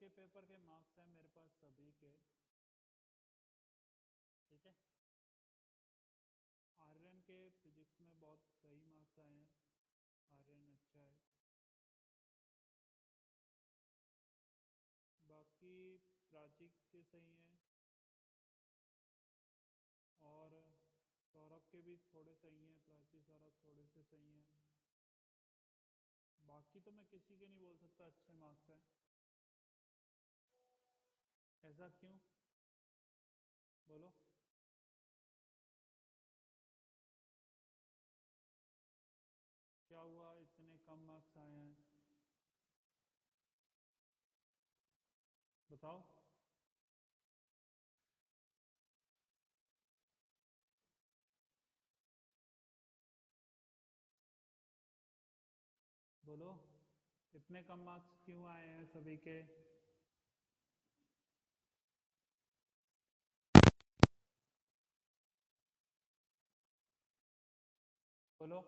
के पेपर के मार्क्स हैं मेरे पास सभी के, ठीक है। आर्यन के फिजिक्स में बहुत सही मार्क्स आए हैं, आर्यन अच्छा है। बाकी प्राची के सही हैं और सौरभ के भी थोड़े सही हैं, प्राची सौरभ थोड़े से सही हैं। बाकी तो मैं किसी के नहीं बोल सकता अच्छे मार्क्स हैं। ऐसा क्यों, बोलो। क्या हुआ इतने कम मार्क्स आए हैं, बताओ। बोलो इतने कम मार्क्स क्यों आए हैं सभी के। बोलो।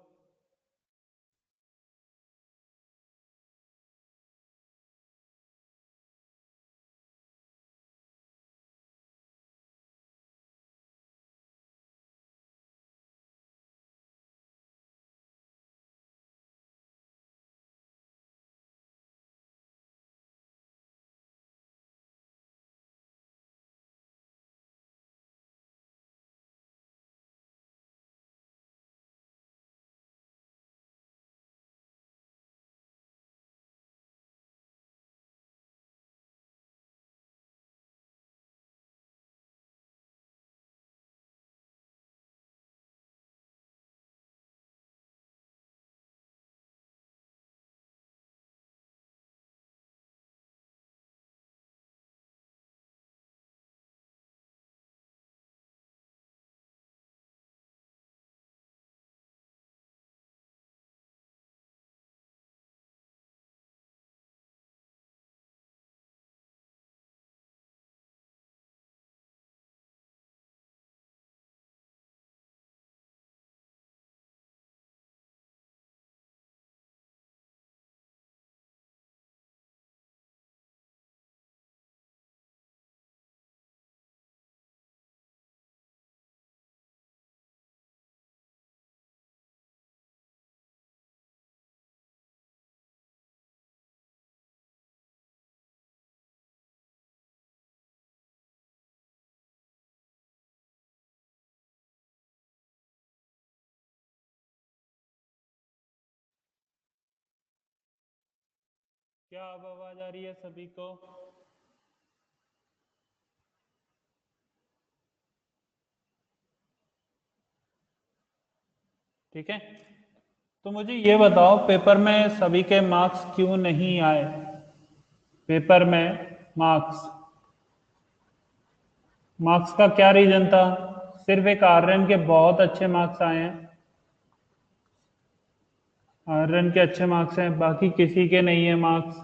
क्या अब आवाज आ रही है सभी को। ठीक है, तो मुझे ये बताओ पेपर में सभी के मार्क्स क्यों नहीं आए। पेपर में मार्क्स मार्क्स का क्या रीजन था। सिर्फ एक आर्यन के बहुत अच्छे मार्क्स आए हैं, आर्यन के अच्छे मार्क्स हैं, बाकी किसी के नहीं है मार्क्स।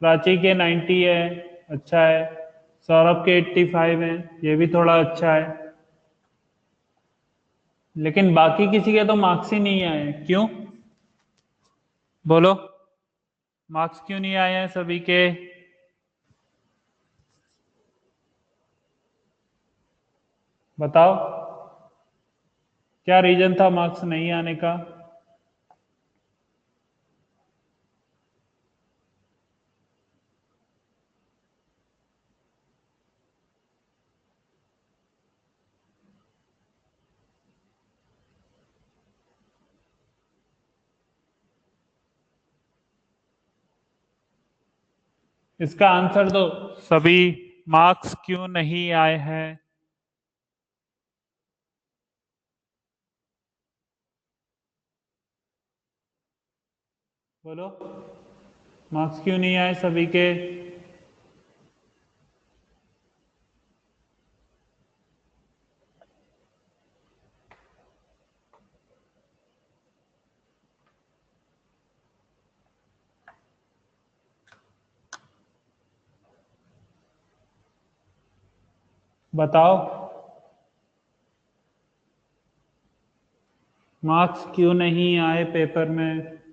प्राची के 90 है, अच्छा है। सौरभ के 85 हैं, ये भी थोड़ा अच्छा है। लेकिन बाकी किसी के तो मार्क्स ही नहीं आए, क्यों, बोलो। मार्क्स क्यों नहीं आए हैं सभी के। बताओ क्या रीजन था मार्क्स नहीं आने का। इसका आंसर दो, सभी मार्क्स क्यों नहीं आए हैं। बोलो मार्क्स क्यों नहीं आए सभी के। बताओ मार्क्स क्यों नहीं आए पेपर में।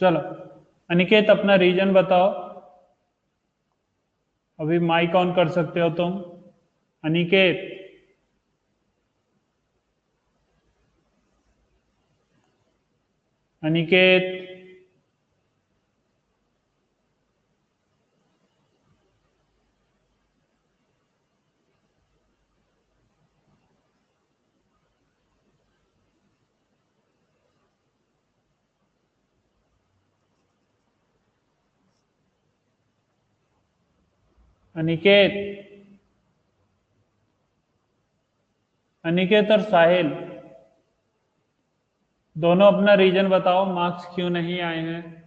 चलो अनिकेत अपना रीजन बताओ। अभी माइक ऑन कर सकते हो तुम। अनिकेत। अनिकेत। अनिकेत। अनिकेत और साहिल दोनों अपना रीजन बताओ, मार्क्स क्यों नहीं आए हैं।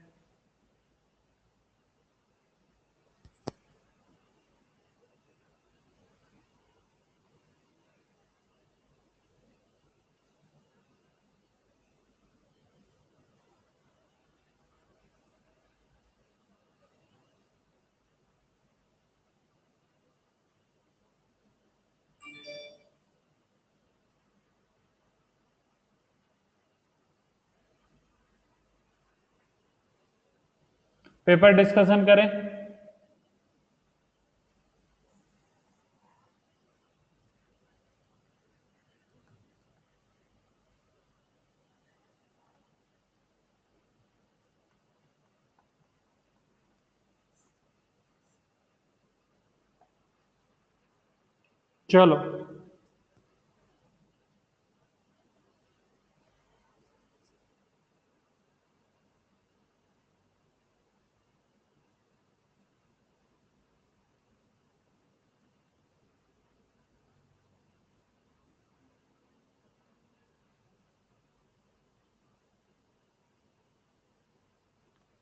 पेपर डिस्कशन करें। चलो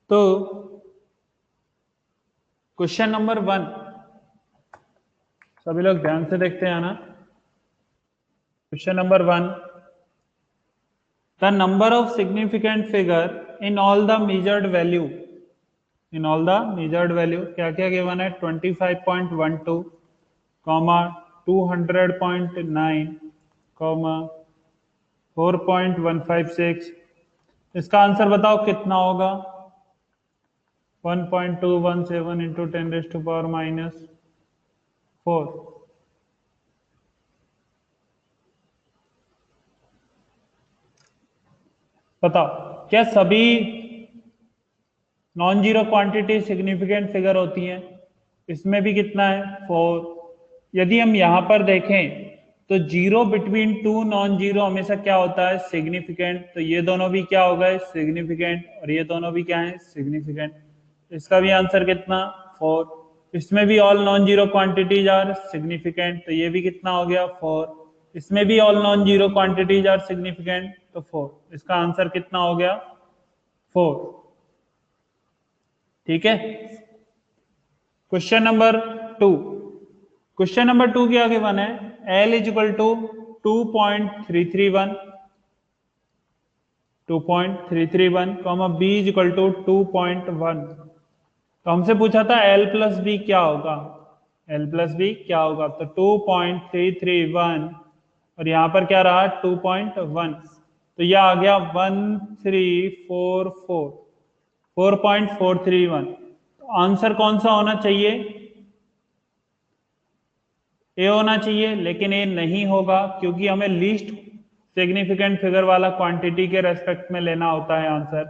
तो क्वेश्चन नंबर 1 सभी लोग ध्यान से देखते हैं ना। Question number 1, the number of significant figure in all the measured value. In all the measured value क्या क्या गिवन है? 25.12, कॉमा 200.9, कॉमा 4.156। इसका आंसर बताओ कितना होगा? 1.217 इंटू 10⁻⁴। बताओ क्या सभी non zero quantity significant figure होती हैं? इसमें भी कितना है? 4। यदि हम यहां पर देखें तो zero between two non zero हमेशा क्या होता है? सिग्निफिकेंट। तो ये दोनों भी क्या हो गए? सिग्निफिकेंट। और ये दोनों भी क्या है? सिग्निफिकेंट। इसका भी आंसर कितना? 4। इसमें भी all non zero quantities are significant, तो ये भी कितना हो गया? 4। इसमें भी all non zero quantities are significant, तो 4। इसका आंसर कितना हो गया? 4। ठीक है। Question number 2। क्वेश्चन नंबर 2 क्या गिवन है? L is equal to 2.331, 2.331, comma B is equal to 2.1। तो हमसे पूछा था L प्लस बी क्या होगा? L प्लस बी क्या होगा? तो 2.331 और यहां पर क्या रहा? 2.1। तो यह आ गया 1344, 4.431। तो आंसर कौन सा होना चाहिए? ए होना चाहिए, लेकिन ए नहीं होगा क्योंकि हमें लीस्ट सिग्निफिकेंट फिगर वाला क्वांटिटी के रेस्पेक्ट में लेना होता है आंसर।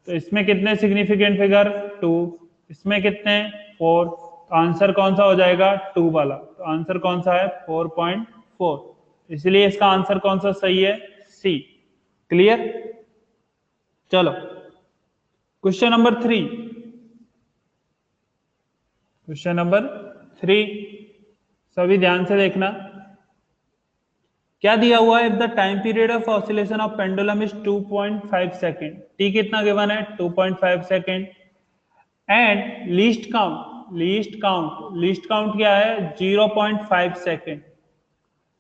तो इसमें कितने सिग्निफिकेंट फिगर? 2। इसमें कितने? 4। तो आंसर कौन सा हो जाएगा? 2 वाला। तो आंसर कौन सा है? 4.4। इसलिए इसका आंसर कौन सा सही है? सी। क्लियर? चलो क्वेश्चन नंबर 3। क्वेश्चन नंबर 3 सभी ध्यान से देखना। क्या दिया हुआ है? If the time period of oscillation of pendulum is 2.5 second, T कितना गिवन है? 2.5 सेकेंड। एंड लीस्ट काउंट क्या है? 0.5 सेकेंड।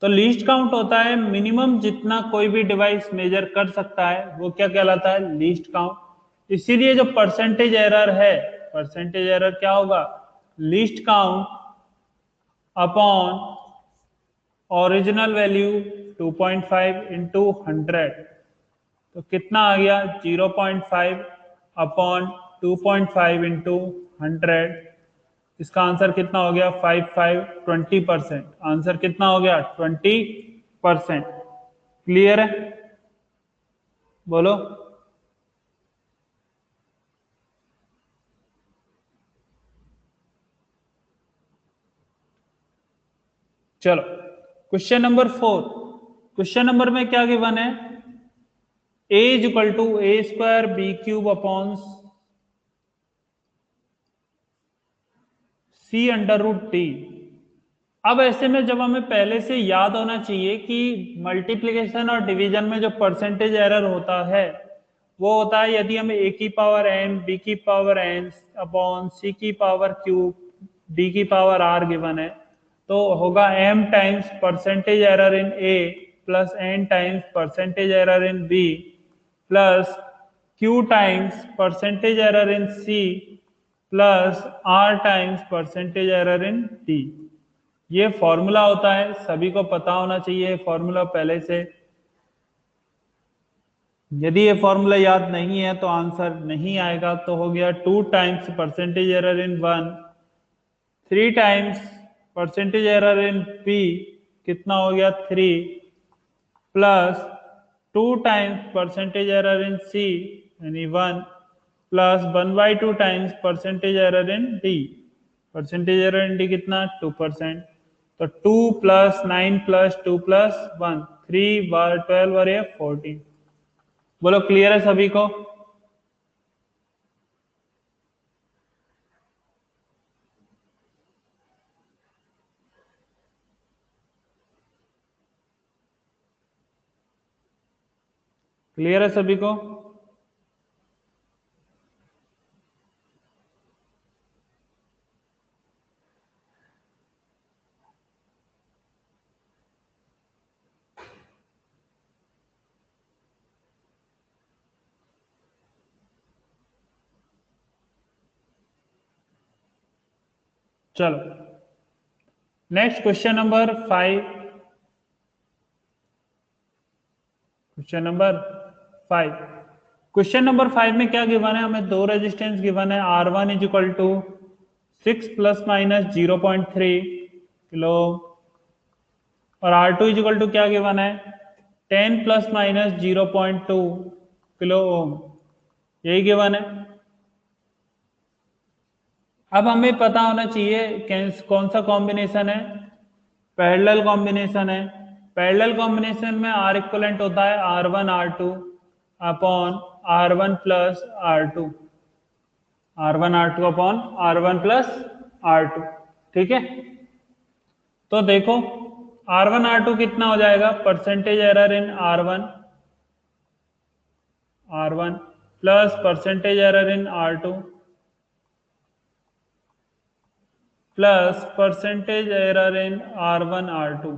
तो लीस्ट काउंट होता है मिनिमम जितना कोई भी डिवाइस मेजर कर सकता है, वो क्या कहलाता है? Least count. इसीलिए जो परसेंटेज एरर है, परसेंटेज एरर क्या होगा? Least count upon original value 2.5 into 100। तो कितना आ गया? 0.5 अपॉन 2.5 इंटू 100, इसका आंसर कितना हो गया 20%। आंसर कितना हो गया 20%। क्लियर है? बोलो। चलो क्वेश्चन नंबर 4। क्वेश्चन नंबर में क्या गिवन है? a is equal to a square b cube upon c under root t. अब ऐसे में जब हमें पहले से याद होना चाहिए कि मल्टीप्लिकेशन और डिवीजन में जो परसेंटेज एरर होता है वो होता है यदि हमें a की पावर n, b की पावर n अपॉन c की पावर क्यूब, d की पावर r गिवन है, तो होगा m times percentage error in a plus n times percentage error in b plus q times percentage error in c plus r times percentage error in d। ये formula होता है, सभी को पता होना चाहिए फॉर्मूला पहले से। यदि ये फॉर्मूला याद नहीं है तो आंसर नहीं आएगा। तो हो गया 2 times percentage error in 1, 3 times percentage error in p, कितना हो गया 3, plus 2 times percentage error in c यानी 1, plus 1/2 times percentage error in d। Percentage error in d कितना 2%। तो 2 प्लस 9 प्लस 2 प्लस 1, 3 बार 12 और ये 14। बोलो क्लियर है सभी को? क्लियर है सभी को? चलो next question number 5। Question number 5। Question number 5 में क्या गिवन है? हमें दो रेजिस्टेंस गिवन है। R1 is equal to 6 plus minus 0.3 kilo और R2 इज इक्वल टू क्या गिवन है? 10 प्लस माइनस 0.2 किलो ओम। यही गिवन है। अब हमें पता होना चाहिए कौन सा कॉम्बिनेशन है? पैरेलल कॉम्बिनेशन है। पैरेलल कॉम्बिनेशन में R इक्वलेंट होता है R1 R2 upon R1 plus R2, R1 R2 upon R1 plus R2। ठीक है, तो देखो R1 R2 कितना हो जाएगा? Percentage error in R1 plus percentage error in R2 plus percentage error in R1 R2,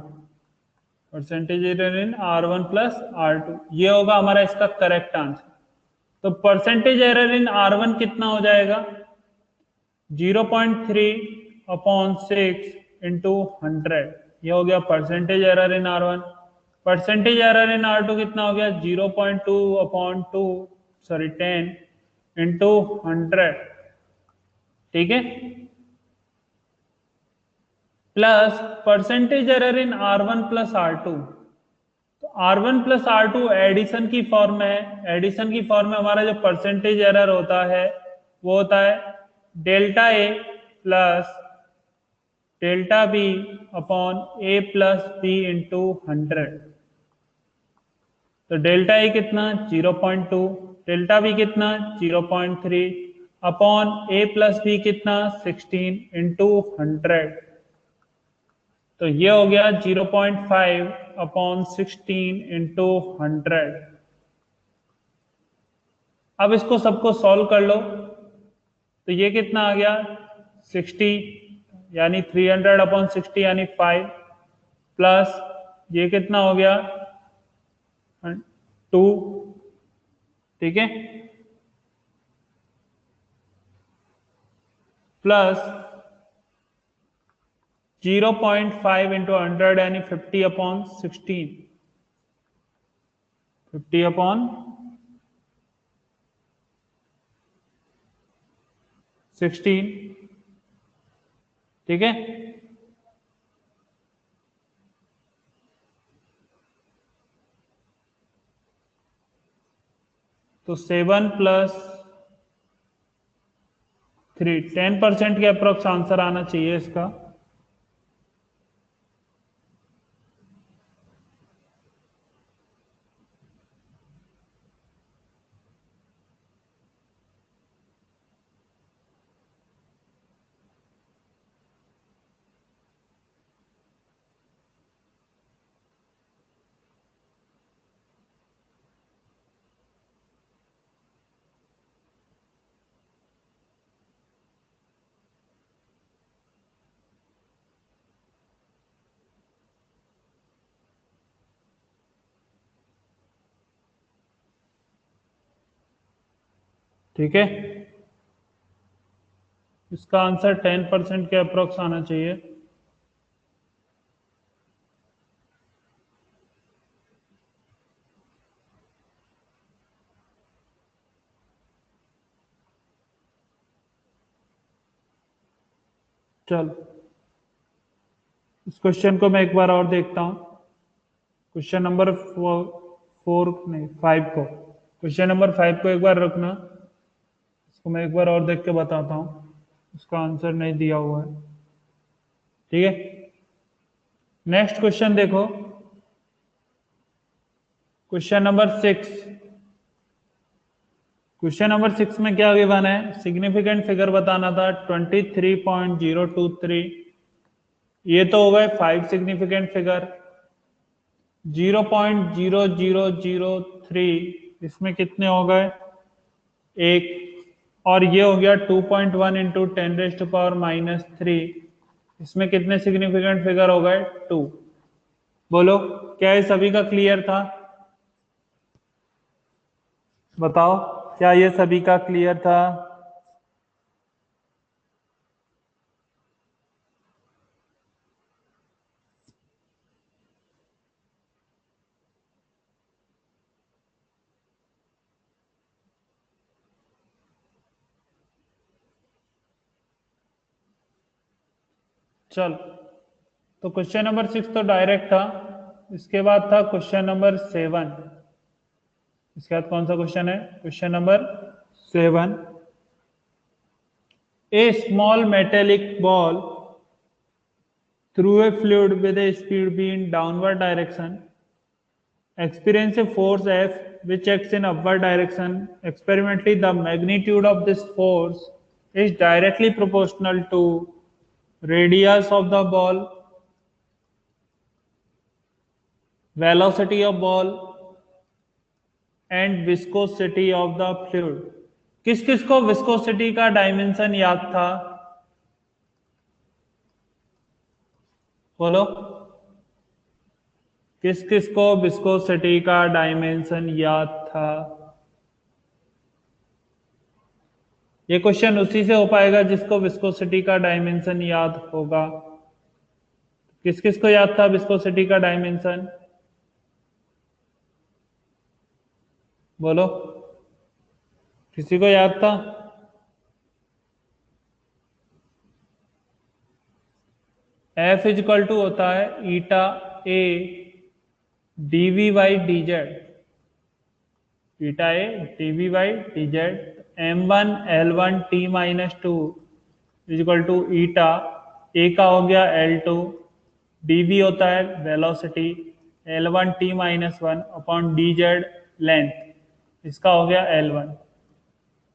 percentage error in R1 plus R2। ये होगा हमारा इसका करेक्ट आंसर। तो परसेंटेज एरर इन R1 कितना हो जाएगा? 0.3 अपॉन 6 इंटू 100। ये हो गया percentage error in R1। Percentage error in R2 कितना हो गया? 0.2 अपॉन 2 सॉरी 10 इंटू 100। ठीक है, plus percentage error in R1 plus R2। तो R1 प्लस R2 एडिशन की फॉर्म में है। एडिशन की फॉर्म में हमारा जो परसेंटेज एरर होता है वो होता है delta A plus delta B upon A plus B into 100। तो डेल्टा ए कितना? 0.2, डेल्टा बी कितना? 0.3 अपॉन ए प्लस बी कितना? 16 इंटू 100। तो ये हो गया 0.5 अपॉन 16 इंटू 100। अब इसको सबको सॉल्व कर लो। तो ये कितना आ गया? 60 यानी 300 अपॉन 60 यानी 5 प्लस ये कितना हो गया? 2। ठीक है, प्लस 0.5 इंटू 100 यानी 50 अपॉन 16, 50 अपॉन 16, ठीक है। तो 7 प्लस 3, 10% के अप्रोक्स आंसर आना चाहिए इसका। ठीक है, इसका आंसर 10% के अप्रोक्स आना चाहिए। चलो इस क्वेश्चन को मैं एक बार और देखता हूं। क्वेश्चन नंबर 4 नहीं 5 को, क्वेश्चन नंबर 5 को एक बार रखना, इसको मैं एक बार और देख के बताता हूं, इसका आंसर नहीं दिया हुआ है। ठीक है, नेक्स्ट क्वेश्चन देखो, क्वेश्चन नंबर 6। क्वेश्चन नंबर 6 में क्या गिवन है, सिग्निफिकेंट फिगर बताना था 23.023। ये तो हो गए 5 सिग्निफिकेंट फिगर। 0.0003 इसमें कितने हो गए, एक, और ये हो गया 2.1 इंटू 10⁻⁻3, इसमें कितने सिग्निफिकेंट फिगर हो गए, 2। बोलो क्या ये सभी का क्लियर था, बताओ क्या ये सभी का क्लियर था। चल, तो क्वेश्चन नंबर 6 तो डायरेक्ट था। इसके बाद था क्वेश्चन नंबर 7। इसके बाद कौन सा क्वेश्चन है, question number 7। A small metallic ball through a fluid with a speed v in downward direction experience a force F which acts in upward direction. Experimentally, the magnitude of this force is directly proportional to radius of the ball, velocity of ball and viscosity of the fluid. किस किस को viscosity का dimension याद था, बोलो किस किस को विस्कोसिटी का डायमेंशन याद था। ये क्वेश्चन उसी से हो पाएगा जिसको विस्कोसिटी का डायमेंशन याद होगा। किस किस को याद था विस्कोसिटी का डायमेंशन, बोलो किसी को याद था। F इजकल टू होता है eta A D V by D Z, eta A D V by D Z. m1l1t-2 is equal to eta A का हो गया l2, dv होता है velocity, l1t-1 upon D Z length, इसका हो गया l1।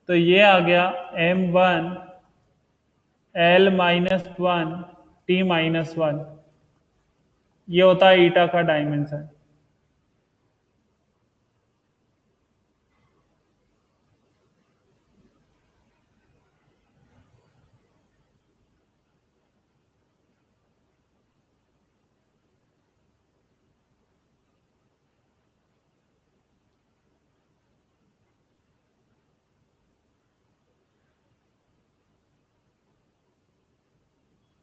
तो ये आ गया m1l-1t-1, ये होता है ईटा का डायमेंशन।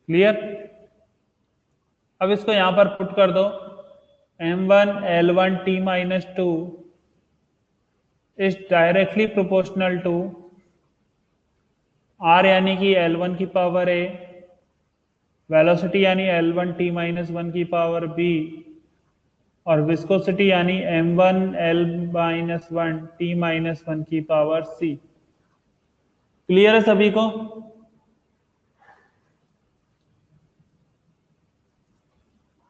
क्लियर, अब इसको यहां पर पुट कर दो, m1l1t-2 is directly proportional to r यानी कि L1 की पावर ए, वेलोसिटी यानी L1 t माइनस 1 की पावर बी, और विस्कोसिटी यानी m1 L माइनस 1 t माइनस 1 की पावर सी। क्लियर है सभी को?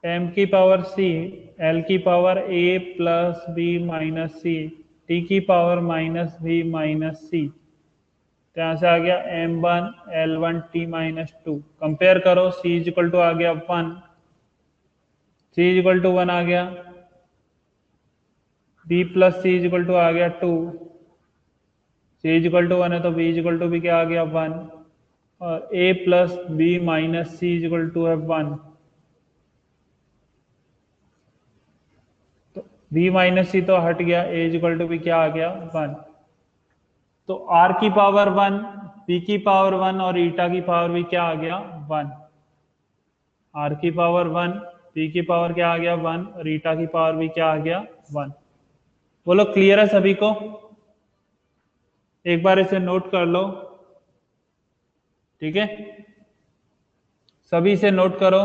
m की पावर सी, L की power a plus B minus C, t की power minus B minus C. तो यहाँ से आ गया m1 L1 t minus 2। Compare करो, c इज इक्वल टू आ गया 1, c इज इक्वल टू 1 आ गया, b plus C is equal to आ गया 2, c इज इक्वल टू 1 है तो b इज इक्वल टू भी क्या आ गया 1, और a plus B minus c is equal to है 1। तो b माइनस सी तो हट गया, a इज इक्वल टू भी क्या आ गया 1। तो r की पावर 1, p की पावर 1 और ईटा की पावर भी क्या आ गया 1। r की पावर 1, p की पावर क्या आ गया 1, और ईटा की पावर भी क्या आ गया 1। बोलो क्लियर है सभी को? एक बार इसे नोट कर लो, ठीक है? सभी इसे नोट करो।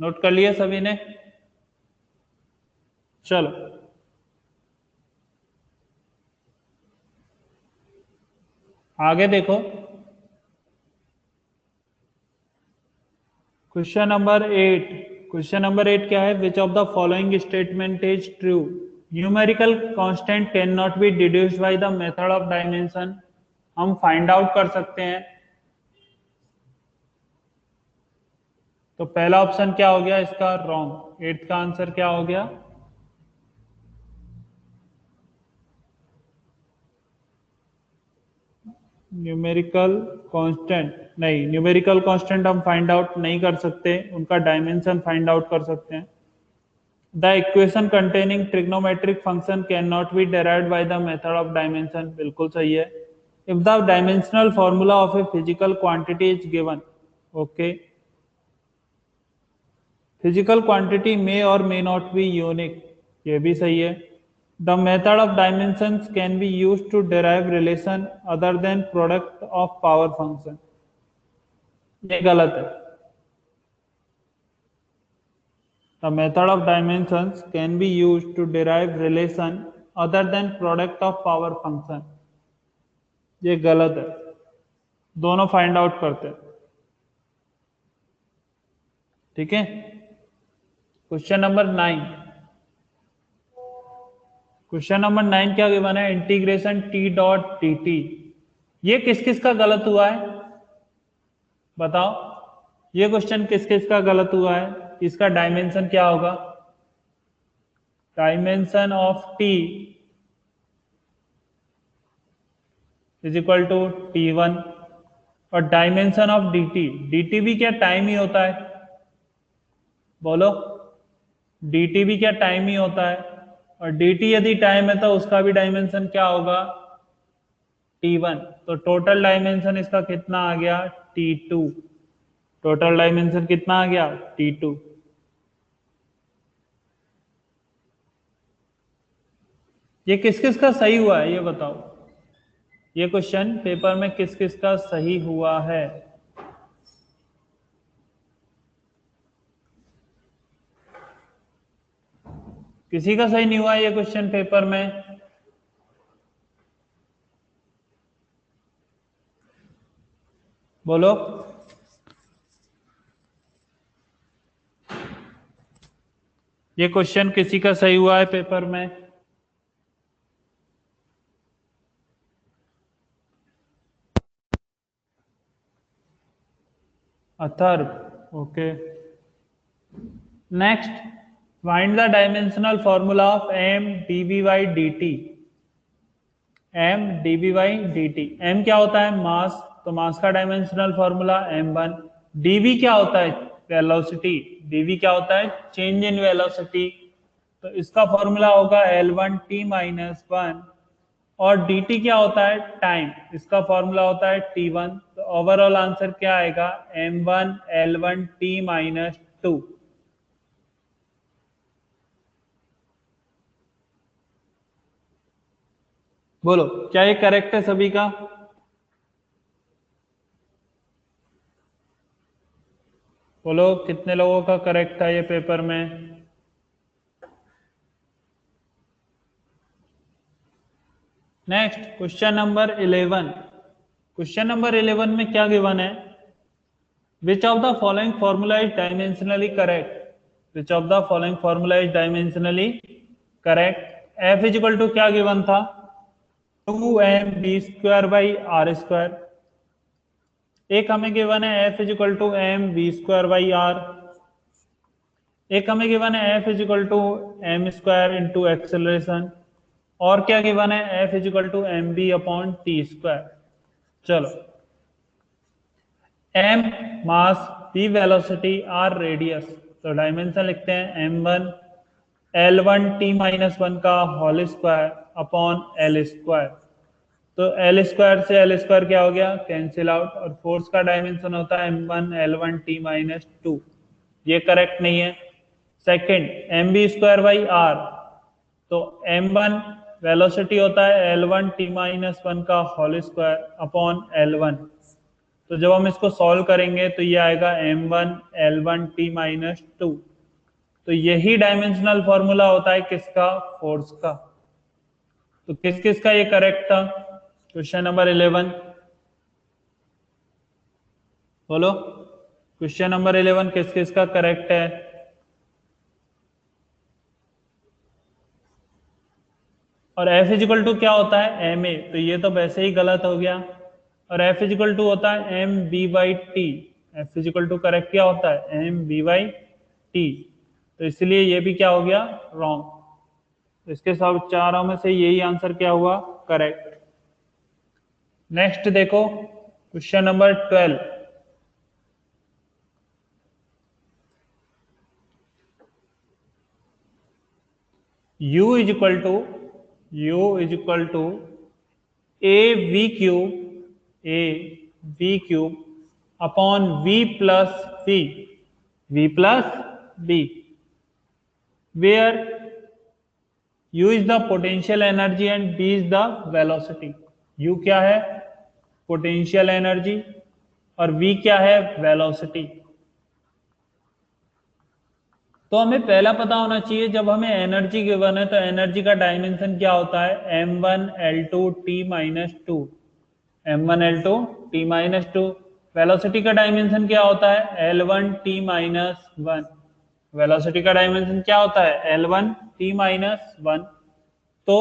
नोट कर लिया सभी ने? चलो आगे देखो, क्वेश्चन नंबर 8। क्वेश्चन नंबर 8 क्या है? Which of the following statement is true? Numerical constant can not B deduced bye the method of dimension. हम फाइंड आउट कर सकते हैं। तो पहला ऑप्शन क्या हो गया इसका? रॉन्ग। 8 का आंसर क्या हो गया? न्यूमेरिकल कांस्टेंट नहीं, न्यूमेरिकल कांस्टेंट हम फाइंड आउट नहीं कर सकते, उनका डायमेंशन फाइंड आउट कर सकते हैं। The equation containing trigonometric function can not be derived by the method of dimension, बिल्कुल सही है। If the dimensional formula of a physical quantity is given, okay, physical quantity may और may not be unique, ये भी सही है। The method of dimensions can be used to derive relation other than product of power function, ये गलत है। The method of dimensions can be used to derive relation other than product of power function, ये गलत है। दोनों find out करते हैं, ठीक है। Question number 9। क्वेश्चन नंबर 9 क्या गिवन है? Integration T dot T T. ये किस किस का गलत हुआ है बताओ? ये क्वेश्चन किस किस का गलत हुआ है? इसका डायमेंशन क्या होगा? Dimension of t is equal to T1, और डायमेंशन ऑफ dt, dt भी क्या टाइम ही होता है? बोलो, dt भी क्या टाइम ही होता है? और dt यदि टाइम है तो उसका भी डायमेंशन क्या होगा? T1। तो टोटल डायमेंशन इसका कितना आ गया? T2। टोटल डायमेंशन कितना आ गया? T2। ये किस किस का सही हुआ है ये बताओ? ये क्वेश्चन पेपर में किस किस का सही हुआ है? किसी का सही नहीं हुआ ये क्वेश्चन पेपर में? बोलो। ये क्वेश्चन किसी का सही हुआ है पेपर में? Atharva, okay. Next, find the dimensional formula of m dv by dt। m dv by dt। m क्या होता है? मास, तो मास का डायमेंशनल फॉर्मूला m1। dv क्या होता है? वेलोसिटी। dv क्या होता है? Change in velocity. तो इसका फॉर्मूला होगा L1 t माइनस 1। और dt क्या होता है? टाइम। इसका फॉर्मूला होता है t1। तो ओवरऑल आंसर क्या आएगा? m1 L1 t minus 2। बोलो क्या ये करेक्ट है सभी का? बोलो कितने लोगों का करेक्ट था ये पेपर में? Next question number 11। Question number 11 में क्या गिवन है? Which of the following formula is dimensionally correct? Which of the following formula is dimensionally correct? F is equal to क्या गिवन था? 2mv² by r square. एक हमें given है f is equal to mv² by r. एक हमें given है f is equal to m square into acceleration. और क्या गिवन है? F is equal to M B upon T square. चलो, M mass, B velocity, R radius. तो dimension लिखते हैं m1 L1 t माइनस 1 का whole square upon L square. तो एल स्क्वायर से एल स्क्वायर क्या हो गया? Cancel out. और फोर्स का डायमेंशन होता है m1 L1 t माइनस 2। ये करेक्ट नहीं है। Second, m b square by r. तो m1 वेलोसिटी होता है L1 t माइनस 1 का होल स्क्वायर अपॉन L1। तो जब हम इसको सॉल्व करेंगे तो ये आएगा m1 L1 t माइनस 2। तो यही डायमेंशनल फॉर्मूला होता है किसका? फोर्स का। तो किस किस का ये करेक्ट था? क्वेश्चन नंबर 11 बोलो, क्वेश्चन नंबर 11 किस किस का करेक्ट है? और एफ इजिकल टू क्या होता है? M a. तो ये तो वैसे ही गलत हो गया। और एफ इजिकल टू होता है m b by t. F is equal to correct क्या होता है? M b by t. तो इसलिए ये भी क्या हो गया? रॉन्ग। तो इसके सब चारों में से यही आंसर क्या हुआ? करेक्ट। नेक्स्ट देखो question number 12। u is equal to a v cube upon v plus b, where u is the potential energy and b is the velocity. u क्या है? Potential energy. और v क्या है? Velocity. तो हमें पहला पता होना चाहिए, जब हमें एनर्जी गिवन है तो एनर्जी का डायमेंशन क्या होता है? m1 L2 t minus 2। m1 L2 t minus 2। Velocity का डायमेंशन क्या होता है? L1 t माइनस 1। वेलोसिटी का डायमेंशन क्या होता है? L1 t माइनस 1। तो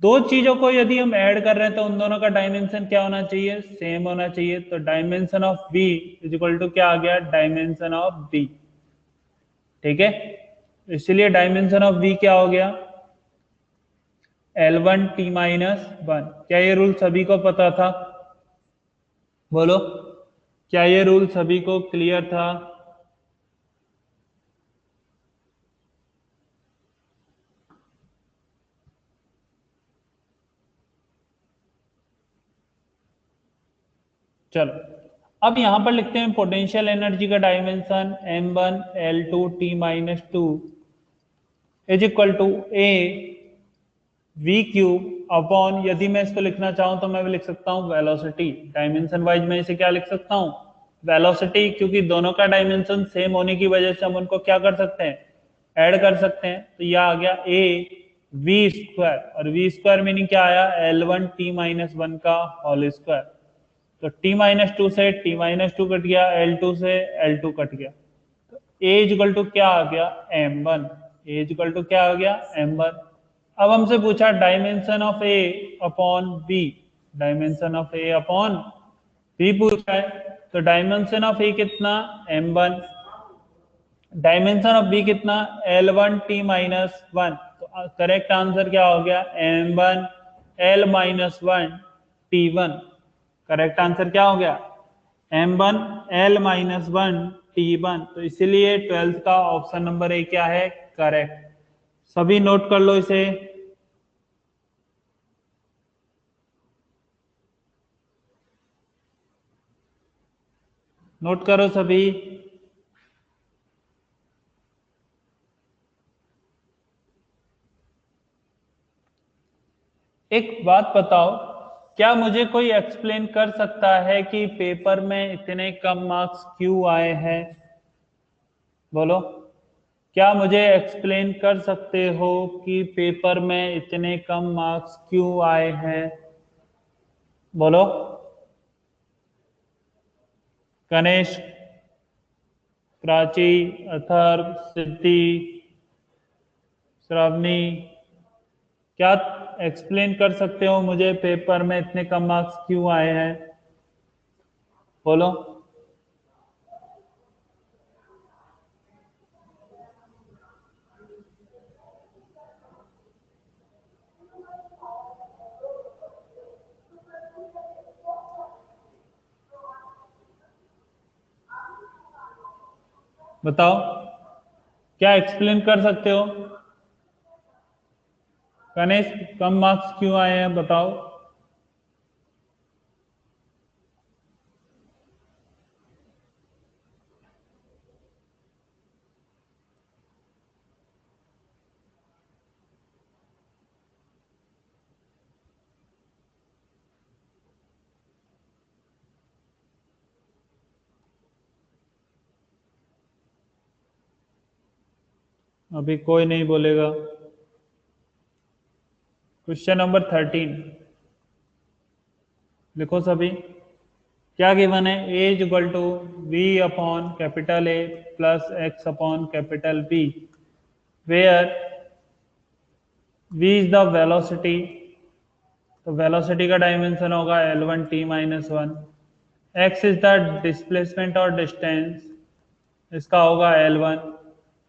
दो चीजों को यदि हम ऐड कर रहे हैं तो उन दोनों का डायमेंशन क्या होना चाहिए? सेम होना चाहिए। तो dimension of v is equal to क्या आ गया? Dimension of b। ठीक है, इसलिए डायमेंशन ऑफ v क्या हो गया? L1 t माइनस 1। क्या ये रूल सभी को पता था? बोलो, क्या ये रूल सभी को क्लियर था? चलो, अब यहां पर लिखते हैं पोटेंशियल एनर्जी का dimension m1 L2 t minus 2 is equal to a v cube upon, यदि मैं इसको लिखना चाहूं तो मैं भी लिख सकता हूं वेलोसिटी। डायमेंशन वाइज मैं इसे क्या लिख सकता हूं? वेलोसिटी। क्योंकि दोनों का डायमेंशन सेम होने की वजह से हम उनको क्या कर सकते हैं? ऐड कर सकते हैं। तो यह आ गया ए वी स्क्वायर। और वी स्क्वायर मीनिंग क्या आया? L1 t माइनस 1 का होल स्क्वायर। तो t माइनस 2 से t माइनस 2 कट गया, L2 से L2 कट गया। तो ए इक्वल टू क्या आ गया? m1। ए इक्वल टू क्या आ गया? m1। अब हमसे पूछा dimension of a upon b. Dimension of a upon b पूछा है। तो डायमेंशन ऑफ ए कितना? m1। डायमेंशन ऑफ बी कितना? L1 t माइनस 1। तो करेक्ट आंसर क्या हो गया? m1 m1l-1 t1। Correct answer क्या हो गया? m1l-1 t1। तो इसीलिए 12th का ऑप्शन नंबर ए क्या है? करेक्ट। सभी नोट कर लो इसे। नोट करो सभी। एक बात बताओ, क्या मुझे कोई एक्सप्लेन कर सकता है कि पेपर में इतने कम मार्क्स क्यों आए हैं? बोलो। क्या मुझे एक्सप्लेन कर सकते हो कि पेपर में इतने कम मार्क्स क्यों आए हैं? बोलो। गणेश, प्राची, अथर्व, सिद्धि, श्रावणी, क्या एक्सप्लेन कर सकते हो मुझे पेपर में इतने कम मार्क्स क्यों आए हैं? बोलो। बताओ, क्या एक्सप्लेन कर सकते हो? गणेश, कम मार्क्स क्यों आए हैं बताओ। अभी कोई नहीं बोलेगा। क्वेश्चन नंबर 13 लिखो सभी। क्या गिवन है? A is equal to V upon capital A plus X upon capital B, where V is the velocity. तो वेलोसिटी का डायमेंशन होगा L1t-1। X is the displacement और डिस्टेंस, इसका होगा L1।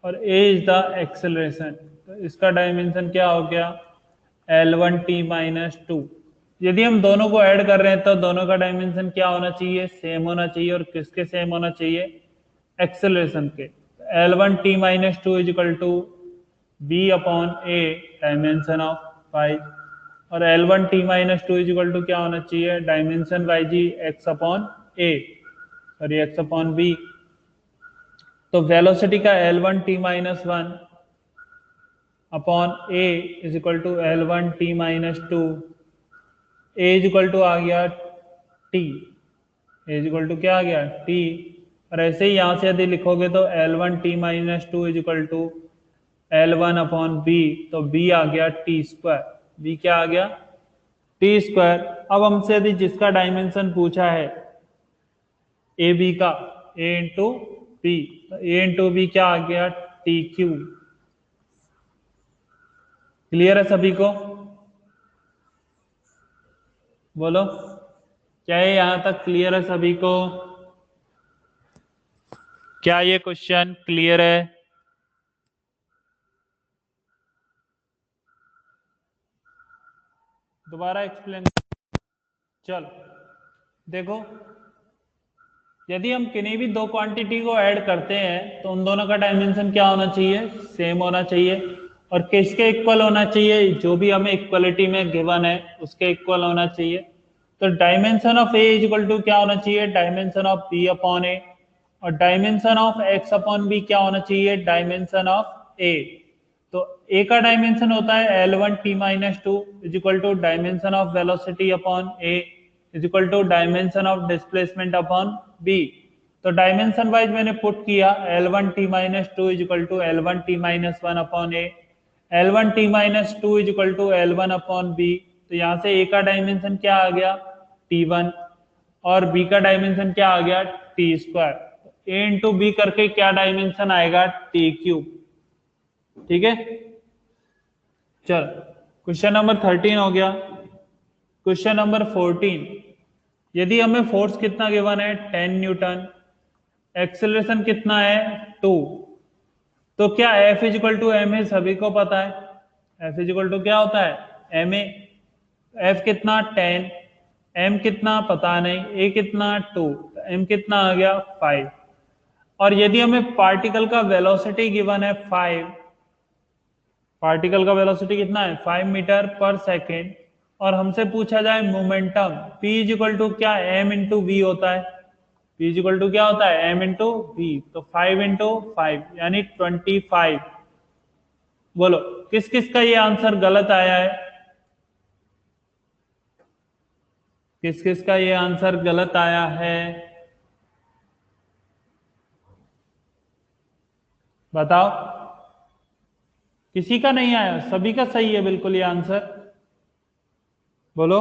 और a इज द एक्सेलरेशन, तो इसका dimension क्या हो गया? L1t-2। यदि हम दोनों को ऐड कर रहे हैं तो दोनों का डायमेंशन क्या होना चाहिए? सेम होना चाहिए। और किसके सेम होना चाहिए? एक्सेलरेशन के। L1t-2 is equal to b upon a dimension of y। और L1t-2 इज इक्वल टू क्या होना चाहिए? डायमेंशन y जी x upon a, sorry x upon b। तो वेलोसिटी का L1t-1 upon a is equal to L1t-2। A is equal to आ गया T, A is equal to क्या आ गया? टी। और ऐसे ही यहां से यदि लिखोगे तो L1t-2 is equal to L1 upon B, तो बी आ गया टी स्क्वायर। बी क्या आ गया? T square. अब हमसे यदि जिसका डायमेंशन पूछा है ए बी का, ए इंटू बी, तो ए इंटू बी क्या आ गया? T Q. क्लियर है सभी को? बोलो, क्या ये यहां तक क्लियर है सभी को? क्या ये क्वेश्चन क्लियर है? दोबारा एक्सप्लेन। चलो देखो, यदि हम किन्हीं भी दो क्वांटिटी को ऐड करते हैं तो उन दोनों का डायमेंशन क्या होना चाहिए? सेम होना चाहिए। और किसके इक्वल होना चाहिए? जो भी हमें इक्वलिटी में गिवन है उसके इक्वल होना चाहिए। तो dimension of a is equal to क्या होना चाहिए? Dimension of b upon a. और dimension of x upon b क्या होना चाहिए? Dimension of a. तो ए का डायमेंशन होता है L1t-2 is equal to dimension of velocity upon a is equal to dimension of displacement upon B. तो dimension wise मैंने पुट किया L1t-2 is equal to L1t-1 upon a, L1t-2 is equal to L1 upon B. तो यहां से ए का dimension क्या आ गया? t1। और बी का डायमेंशन क्या आ गया? T square. A into B करके क्या डायमेंशन आएगा? T cube. ठीक है। चल, क्वेश्चन नंबर 13 हो गया। क्वेश्चन नंबर 14, यदि हमें फोर्स कितना गिवन है? 10 न्यूटन, एक्सेलरेशन कितना है? 2। तो क्या F is equal to m a? सभी को पता है F इज इक्वल टू क्या होता है? एम ए। एफ कितना 10, एम कितना पता नहीं, ए कितना 2, एम कितना आ गया 5। और यदि हमें पार्टिकल का वेलोसिटी गिवन है 5, पार्टिकल का वेलोसिटी कितना है 5 मीटर पर सेकेंड, और हमसे पूछा जाए momentum p is equal to क्या m इंटू वी होता है, p इज इक्वल टू क्या होता है m इंटू वी, तो 5 इंटू 5 यानी 25। बोलो किस किस का ये आंसर गलत आया है, किस किस का ये आंसर गलत आया है, बताओ। किसी का नहीं आया, सभी का सही है बिल्कुल ये आंसर। बोलो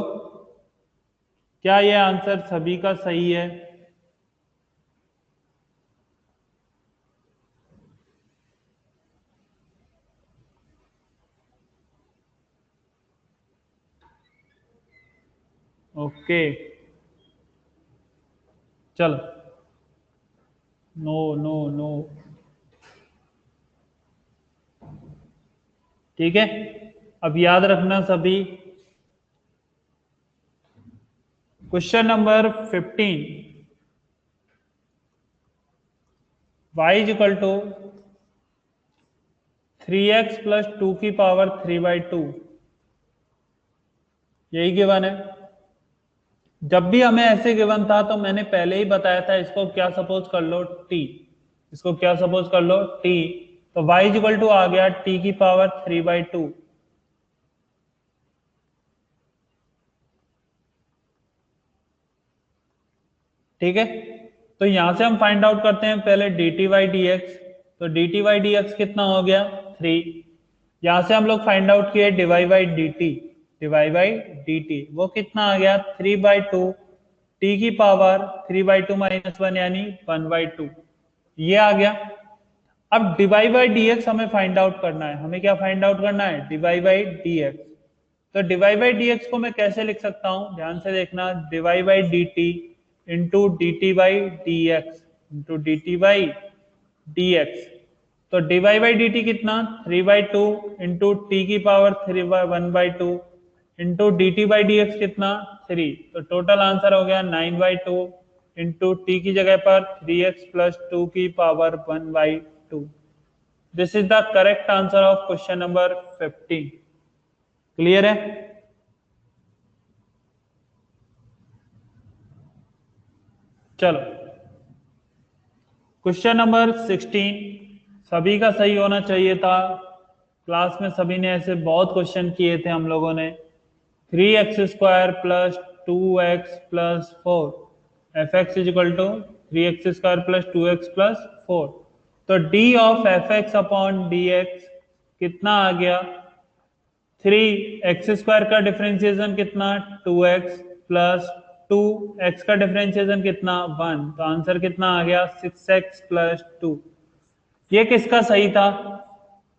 क्या ये आंसर सभी का सही है? ओके चलो, नो नो नो, ठीक है। अब याद रखना सभी, question number 15, y is equal to 3x plus 2 की पावर 3/2, यही गिवन है। जब भी हमें ऐसे गिवन था तो मैंने पहले ही बताया था, इसको क्या सपोज कर लो t, इसको क्या सपोज कर लो t, तो y इज इक्वल टू आ गया t की पावर 3/2। ठीक है, तो यहां से हम फाइंड आउट करते हैं पहले D T Y D X, तो D T Y D x कितना हो गया 3। यहां से हम लोग फाइंड आउट किए D Y by D T, D Y by D T वो कितना आ गया 3/2, टी की पावर 3/2 माइनस 1 यानी 1/2, ये आ गया। अब डिवाई बाई डी एक्स हमें फाइंड आउट करना है, हमें क्या फाइंड आउट करना है डिवाई बाई डी एक्स। तो डिवाई बाई डी एक्स को मैं कैसे लिख सकता हूं, ध्यान से देखना, D Y by D T into D T by D X, into D T by D X. तो डिवाई बाई डी टी कितना 3/2 इंटू टी की power 1/2 into D T by D x कितना 3, तो टोटल आंसर हो गया 9/2 इंटू टी की जगह पर 3x प्लस 2 की power 1/2। This is the correct answer of question number 15। Clear है? चलो क्वेश्चन नंबर 16, सभी का सही होना चाहिए था, क्लास में सभी ने ऐसे बहुत क्वेश्चन किए थे हम लोगों ने। 3x² plus 2x plus 4 f x is equal to 3x² plus 2x plus 4, तो d of f x upon D x कितना आ गया 3x² का डिफरेंशिएशन कितना 2x प्लस 2x का डिफरेंशिएशन कितना 1, तो आंसर कितना आ गया 6x प्लस 2। ये किसका सही था,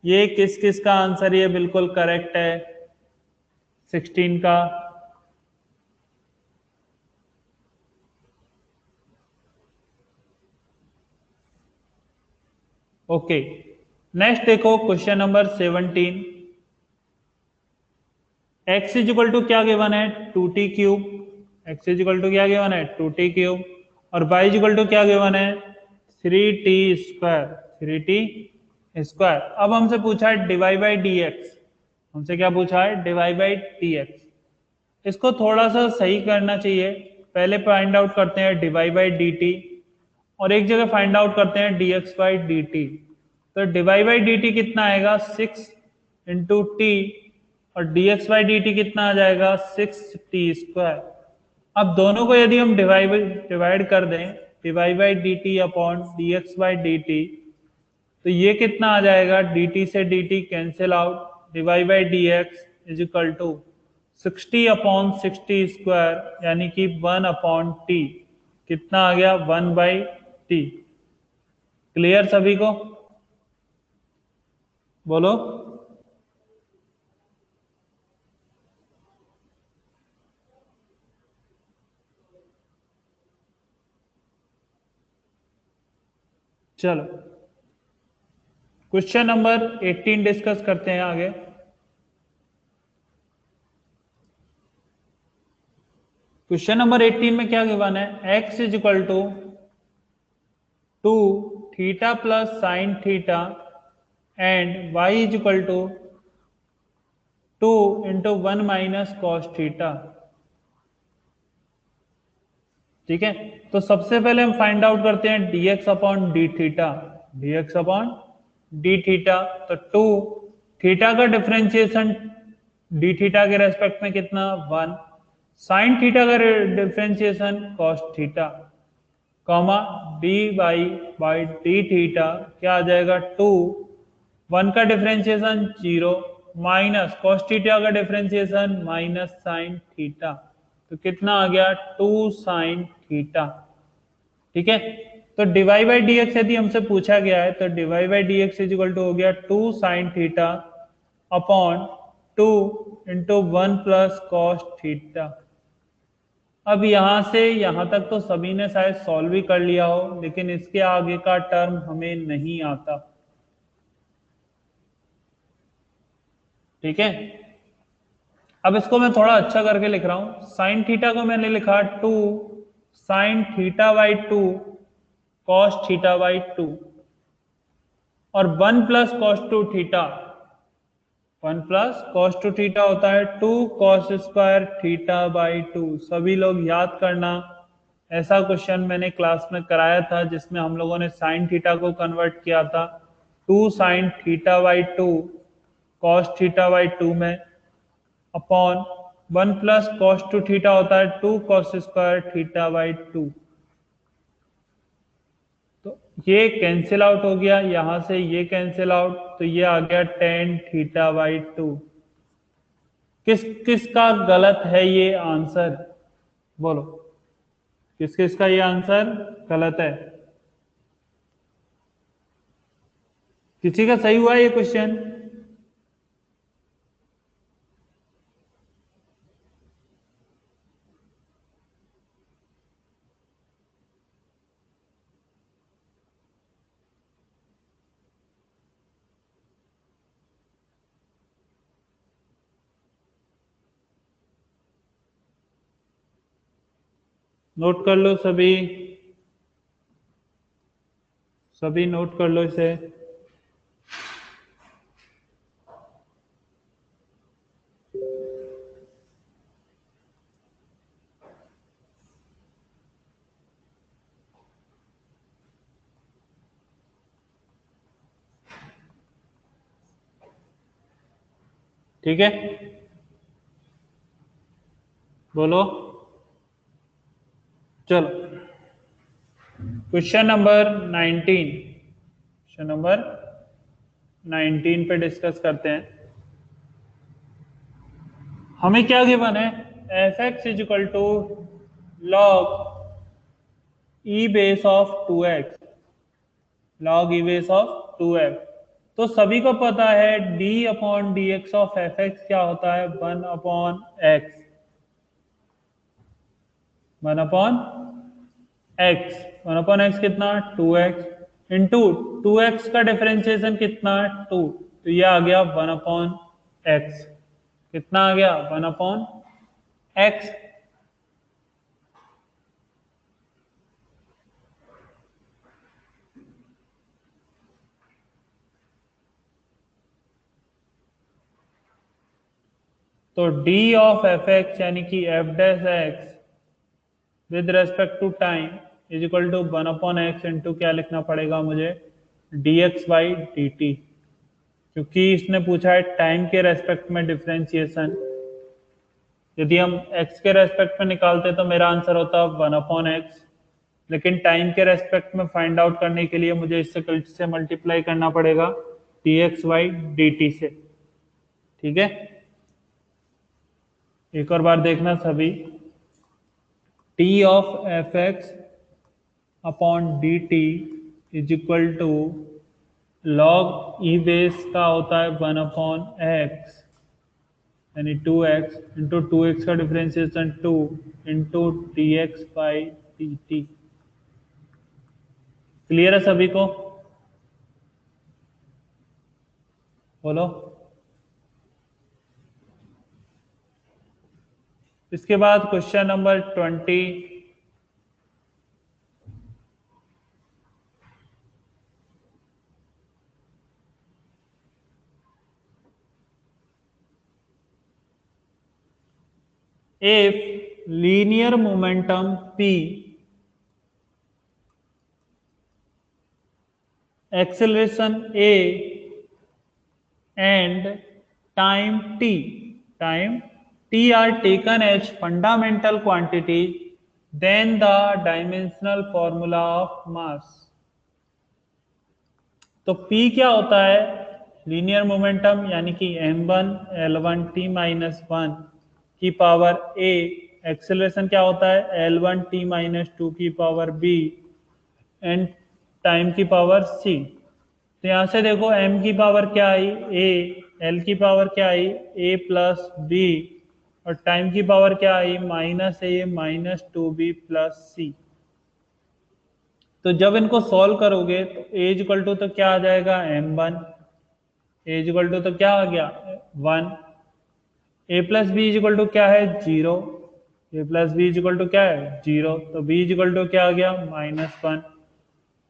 ये किस किस का आंसर ये बिल्कुल करेक्ट है 16 का? ओके नेक्स्ट देखो question number 17, x is equal to क्या गिवन है 2t cube, x is equal to क्या गिवन है 2t क्यूब, और y इज इक्वल टू क्या गिवन है 3t स्क्वायर, 3t स्क्वायर। अब हमसे पूछा है डिवाई बाई डी एक्स, हमसे क्या पूछा है डिवाई बाई डी एक्स, इसको थोड़ा सा सही करना चाहिए। पहले फाइंड आउट करते हैं डिवाई बाई डी टी, और एक जगह फाइंड आउट करते हैं D x by D T. तो डिवाई बाई डी टी कितना आएगा 6 इंटू टी, और D x by D T कितना आ जाएगा 6t स्क्वायर। अब दोनों को यदि हम डिवाइड कर दें D Y by D T upon D x by D T, तो ये कितना आ जाएगा डी टी से D T cancel out, D Y by D x is equal to 60/60 square यानी कि 1/t, कितना आ गया 1/t। क्लियर सभी को? बोलो। चलो क्वेश्चन नंबर 18 डिस्कस करते हैं आगे। क्वेश्चन नंबर 18 में क्या गिवन है, x is equal to 2 theta plus sine theta and y is equal to 2 into 1 minus cos theta. ठीक है, तो सबसे पहले हम फाइंड आउट करते हैं dx upon d theta, dx upon d theta. तो 2 थीटा का डिफरेंशिएशन डी थीटा के रेस्पेक्ट में कितना 1, साइन थीटा का differentiation cos theta, comma d y by d theta क्या आ जाएगा 2, 1 का डिफरेंशिएशन 0 माइनस कॉस थीटा का डिफरेंशिएशन माइनस साइन थीटा, तो कितना आ गया 2 साइन थीटा। ठीक है, तो डिवाई बाई डी एक्स यदि हमसे पूछा गया है तो Dibai by D x is equal to हो गया 2 sine theta upon 2 into 1 plus cos theta. अब यहां से यहां तक तो सभी ने शायद सॉल्व ही कर लिया हो, लेकिन इसके आगे का टर्म हमें नहीं आता। ठीक है, अब इसको मैं थोड़ा अच्छा करके लिख रहा हूं। साइन थीटा को मैंने लिखा 2 sine theta by 2 cos theta by 2, और 1 plus cos 2 theta, 1 plus cos 2 theta होता है 2 कॉस स्क्वायर थीटा बाई 2। सभी लोग याद करना, ऐसा क्वेश्चन मैंने क्लास में कराया था जिसमें हम लोगों ने साइन थीटा को कन्वर्ट किया था 2 sine theta by 2 cos theta by 2 में, अपॉन 1 प्लस कॉस 2 थीटा होता है 2 कॉस स्क्वायर थीटा बाई 2। तो ये कैंसिल आउट हो गया, यहां से ये कैंसिल आउट, तो ये आ गया टेन थीटा बाई 2। किस किस का गलत है ये आंसर, बोलो किस किस का ये आंसर गलत है? किसी का सही हुआ ये क्वेश्चन? नोट कर लो सभी, सभी नोट कर लो इसे। ठीक है, बोलो, चलो क्वेश्चन नंबर 19, क्वेश्चन नंबर 19 पे डिस्कस करते हैं। हमें क्या गिवन है, f x is equal to log e base of 2x, log e base of 2x। तो सभी को पता है d upon D x of f x क्या होता है 1 upon x, 1 upon x, 1 upon x कितना 2x इंटू 2x का डिफरेंशिएशन कितना 2, तो ये आ गया 1 अपॉन एक्स, कितना आ गया 1 अपॉन एक्स। तो d ऑफ एफ एक्स यानी कि f dash x with respect to time is equal to 1 upon x into क्या लिखना पड़ेगा मुझे d x by D t, क्योंकि इसने पूछा है टाइम के रेस्पेक्ट में डिफरेंशिएशन। यदि हम x के रेस्पेक्ट में निकालते तो मेरा आंसर होता 1 अपॉन एक्स, लेकिन टाइम के रेस्पेक्ट में फाइंड आउट करने के लिए मुझे इससे मल्टीप्लाई करना पड़ेगा d x by D T से। ठीक है, एक और बार देखना सभी, t of f x upon D T is equal to log e base का होता है 1 अपॉन एक्स यानी 2x इंटू 2x का differentiation 2 into D x by D T. Clear है सभी को, बोलो। इसके बाद question number 20। If linear momentum p, acceleration a, and time t are taken as fundamental quantities, then the dimensional formula of mass। तो p क्या होता है? लीनियर मोमेंटम यानी कि m1 l1 t minus one की पावर a। एक्सेलरेशन क्या होता है? l1 t माइनस टू की पावर b एंड टाइम की पावर c। तो यहां से देखो m की पावर क्या आई? a। l की पावर क्या आई? a plus b। और टाइम की पावर क्या आई? Minus a minus two B plus C. तो जब इनको सॉल्व करोगे तो a इक्वल टू तो क्या आ जाएगा? m1। a इक्वल टू तो क्या आ गया? 1। a plus b equal to क्या है? 0। a plus b equal to क्या है? 0। तो b इक्वल टू क्या आ गया? -1।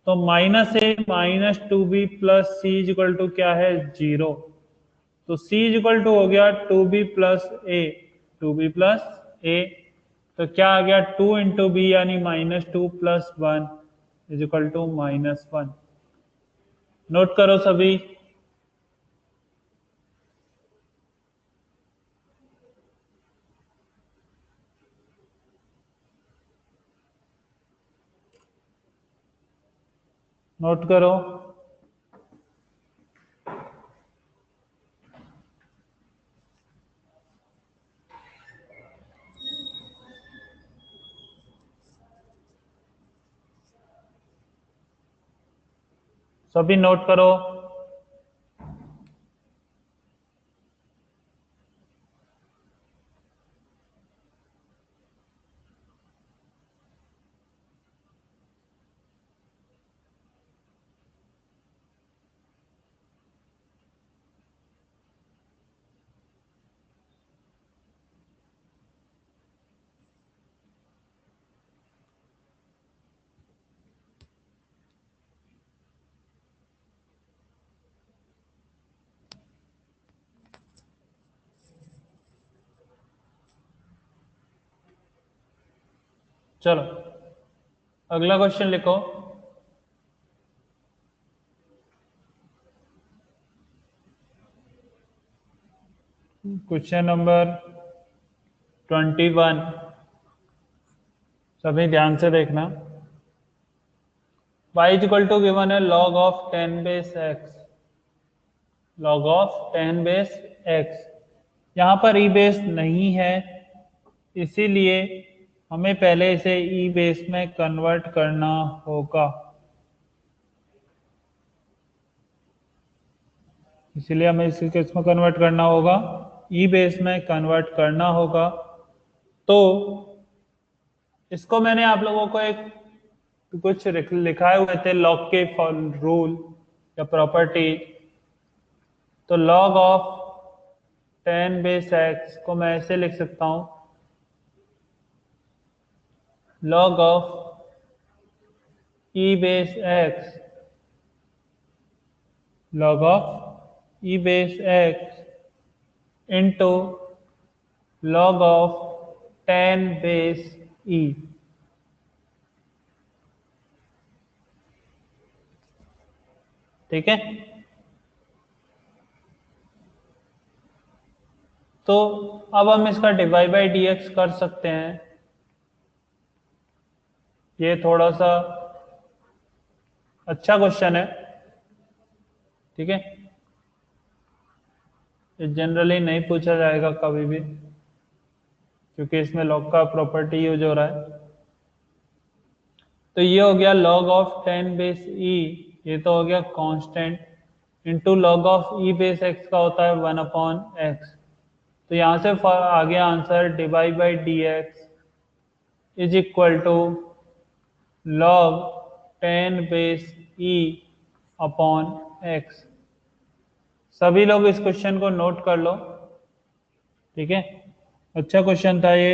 तो minus a minus two B plus c equal to क्या है? 0। तो c इक्वल टू हो गया 2b प्लस ए। 2b प्लस ए तो क्या आ गया? 2 इंटू बी यानी -2 plus 1 is equal to -1। Note करो सभी। नोट करो। सभी नोट करो। चलो अगला क्वेश्चन लिखो। Question number 21। सभी ध्यान से देखना। y इक्वल टू गिवन है log of 10 base x। log of 10 base x। यहाँ पर ई बेस नहीं है, इसीलिए हमें पहले इसे ई बेस में कन्वर्ट करना होगा। इसीलिए हमें इसे किस में कन्वर्ट करना होगा? ई बेस में कन्वर्ट करना होगा। तो इसको मैंने आप लोगों को एक कुछ लिखाए हुए थे लॉग के रूल या प्रॉपर्टी। तो log ऑफ 10 बेस x को मैं ऐसे लिख सकता हूं, log of e base x, log of e base x into log of 10 base e। ठीक है। तो अब हम इसका डिवाइड बाई डी एक्स कर सकते हैं। ये थोड़ा सा अच्छा क्वेश्चन है। ठीक है, ये जनरली नहीं पूछा जाएगा कभी भी, क्योंकि इसमें लॉग का प्रॉपर्टी यूज हो रहा है। तो ये हो गया log ऑफ 10 बेस e, ये तो हो गया constant, into log of e base x का होता है 1/x। तो यहाँ से आ गया answer divide by D x is equal to log 10 base e upon x। सभी लोग इस क्वेश्चन को नोट कर लो। ठीक है, अच्छा क्वेश्चन था ये।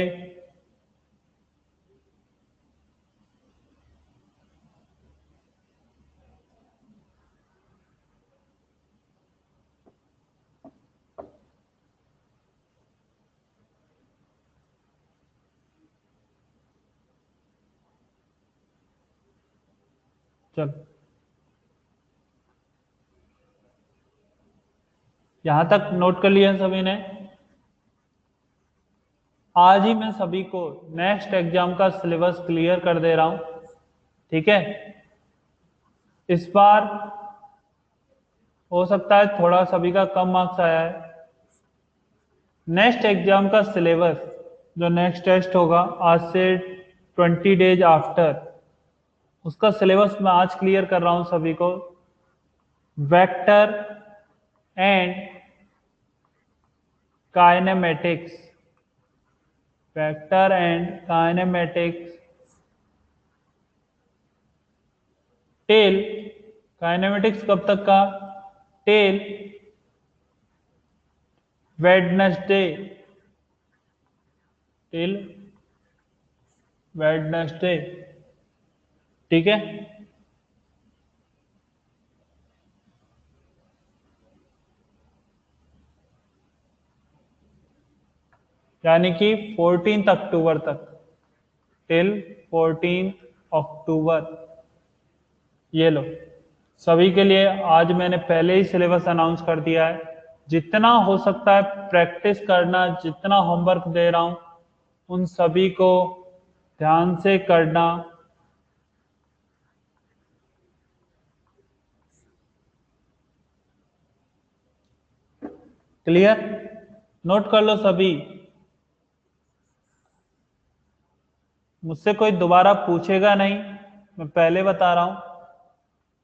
चल, यहां तक नोट कर लिया सभी ने। आज ही मैं सभी को नेक्स्ट एग्जाम का सिलेबस क्लियर कर दे रहा हूं, ठीक है। इस बार हो सकता है थोड़ा सभी का कम मार्क्स आया है। नेक्स्ट एग्जाम का सिलेबस, जो नेक्स्ट टेस्ट होगा आज से 20 डेज आफ्टर, उसका सिलेबस मैं आज क्लियर कर रहा हूं सभी को। Vector and kinematics, vector and kinematics tell, kinematics कब तक का, टेल वेडनेसडे, टिल वेडनेसडे, ठीक है। यानी कि 14 अक्टूबर तक, टिल 14 अक्टूबर। ये लो, सभी के लिए आज मैंने पहले ही सिलेबस अनाउंस कर दिया है। जितना हो सकता है प्रैक्टिस करना, जितना होमवर्क दे रहा हूं उन सभी को ध्यान से करना। क्लियर? नोट कर लो सभी। मुझसे कोई दोबारा पूछेगा नहीं, मैं पहले बता रहा हूं।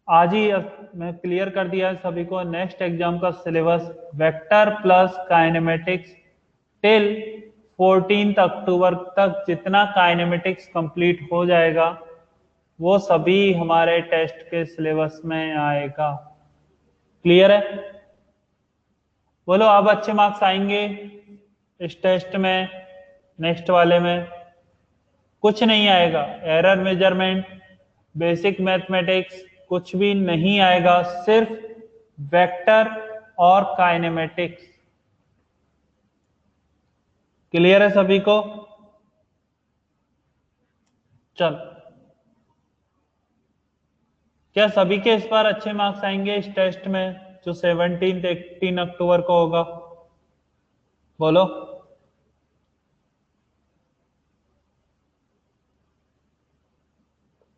आज ही मैं क्लियर कर दिया है सभी को नेक्स्ट एग्जाम का syllabus, vector plus kinematics till 14 अक्टूबर तक। जितना काइनेमेटिक्स कंप्लीट हो जाएगा वो सभी हमारे टेस्ट के सिलेबस में आएगा। क्लियर है? बोलो अब अच्छे मार्क्स आएंगे इस टेस्ट में, नेक्स्ट वाले में कुछ नहीं आएगा। एरर मेजरमेंट, बेसिक मैथमेटिक्स कुछ भी नहीं आएगा, सिर्फ वेक्टर और काइनेमेटिक्स। क्लियर है सभी को? चल, क्या सभी के इस बार अच्छे मार्क्स आएंगे इस टेस्ट में जो 17-18 अक्टूबर को होगा? बोलो।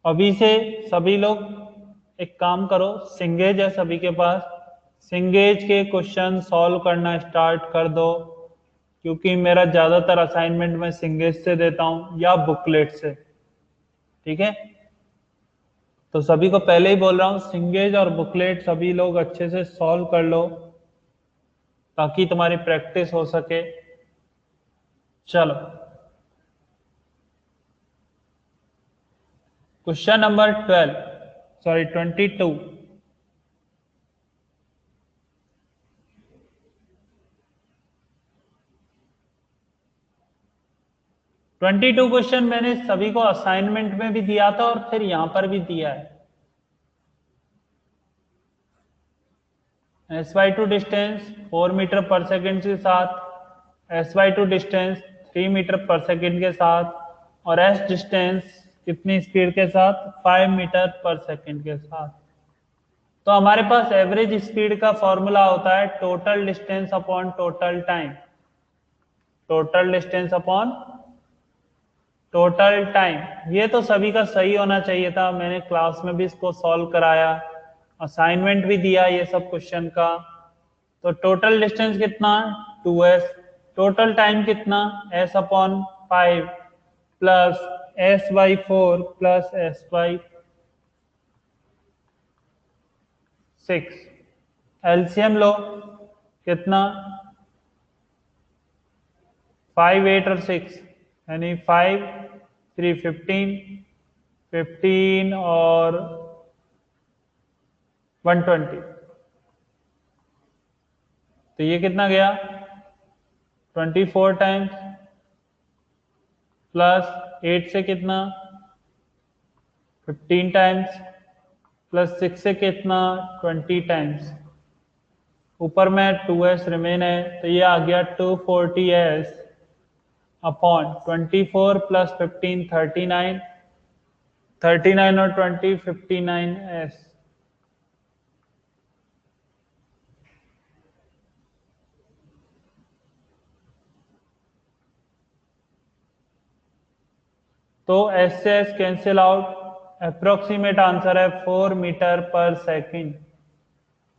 अभी से सभी लोग एक काम करो, सिंगेज है सभी के पास, सिंगेज के क्वेश्चन सॉल्व करना स्टार्ट कर दो, क्योंकि मेरा ज्यादातर असाइनमेंट मैं सिंगेज से देता हूं या बुकलेट से, ठीक है। तो सभी को पहले ही बोल रहा हूँ, सिंगेज और बुकलेट सभी लोग अच्छे से सॉल्व कर लो ताकि तुम्हारी प्रैक्टिस हो सके। चलो, क्वेश्चन नंबर 12, सॉरी 22। 22 क्वेश्चन मैंने सभी को असाइनमेंट में भी दिया था और फिर यहां पर भी दिया है। SY2 डिस्टेंस 4 मीटर पर सेकंड के साथ, SY2 डिस्टेंस 3 मीटर पर सेकंड के साथ, और S डिस्टेंस कितनी स्पीड के साथ, 5 मीटर पर सेकंड के साथ। तो हमारे पास एवरेज स्पीड का फॉर्मूला होता है total distance upon total time, total distance upon total time. ये तो सभी का सही होना चाहिए था, मैंने क्लास में भी इसको सॉल्व कराया, असाइनमेंट भी दिया ये सब क्वेश्चन का। तो टोटल डिस्टेंस कितना, 2s। टोटल टाइम कितना, s upon 5 plus s/4 plus s/6। LCM लो, कितना, 5, 8 और 6, यानी 5 3 15, 15 और 120। तो ये कितना गया, 24 टाइम्स प्लस 8 से कितना 15 टाइम्स, प्लस 6 से कितना 20 टाइम्स, ऊपर में 2s रिमेन है, तो ये आ गया 240s अपॉन 24 प्लस 15 39, 39 और 20 59s। तो s से s cancel out, approximate answer है 4 मीटर पर सेकंड।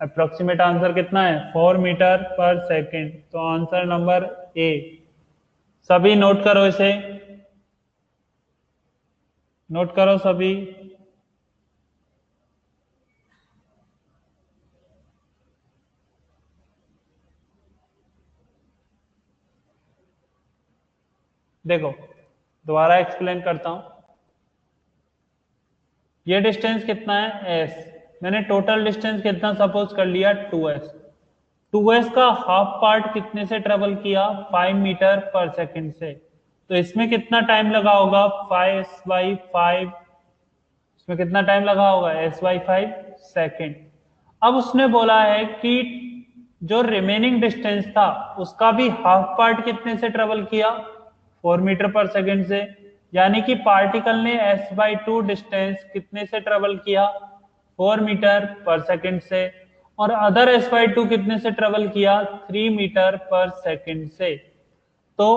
अप्रोक्सीमेट आंसर कितना है 4 मीटर पर सेकंड, तो आंसर नंबर ए। सभी नोट करो इसे, नोट करो सभी। देखो दोबारा एक्सप्लेन करता हूं। ये डिस्टेंस कितना है s, मैंने टोटल डिस्टेंस कितना सपोज कर लिया 2s। 2s का हाफ पार्ट कितने से ट्रेवल किया 5 मीटर पर सेकंड से, तो इसमें कितना टाइम लगा होगा 5s/5, इसमें कितना टाइम लगा होगा s/5 सेकंड। अब उसने बोला है कि जो रिमेनिंग डिस्टेंस था उसका भी हाफ पार्ट कितने से ट्रेवल किया 4 मीटर पर सेकंड से, यानी कि पार्टिकल ने s/2 डिस्टेंस कितने से ट्रेवल किया 4 मीटर पर सेकंड से, और अदर s/2 कितने से ट्रेवल किया 3 मीटर पर सेकंड से। तो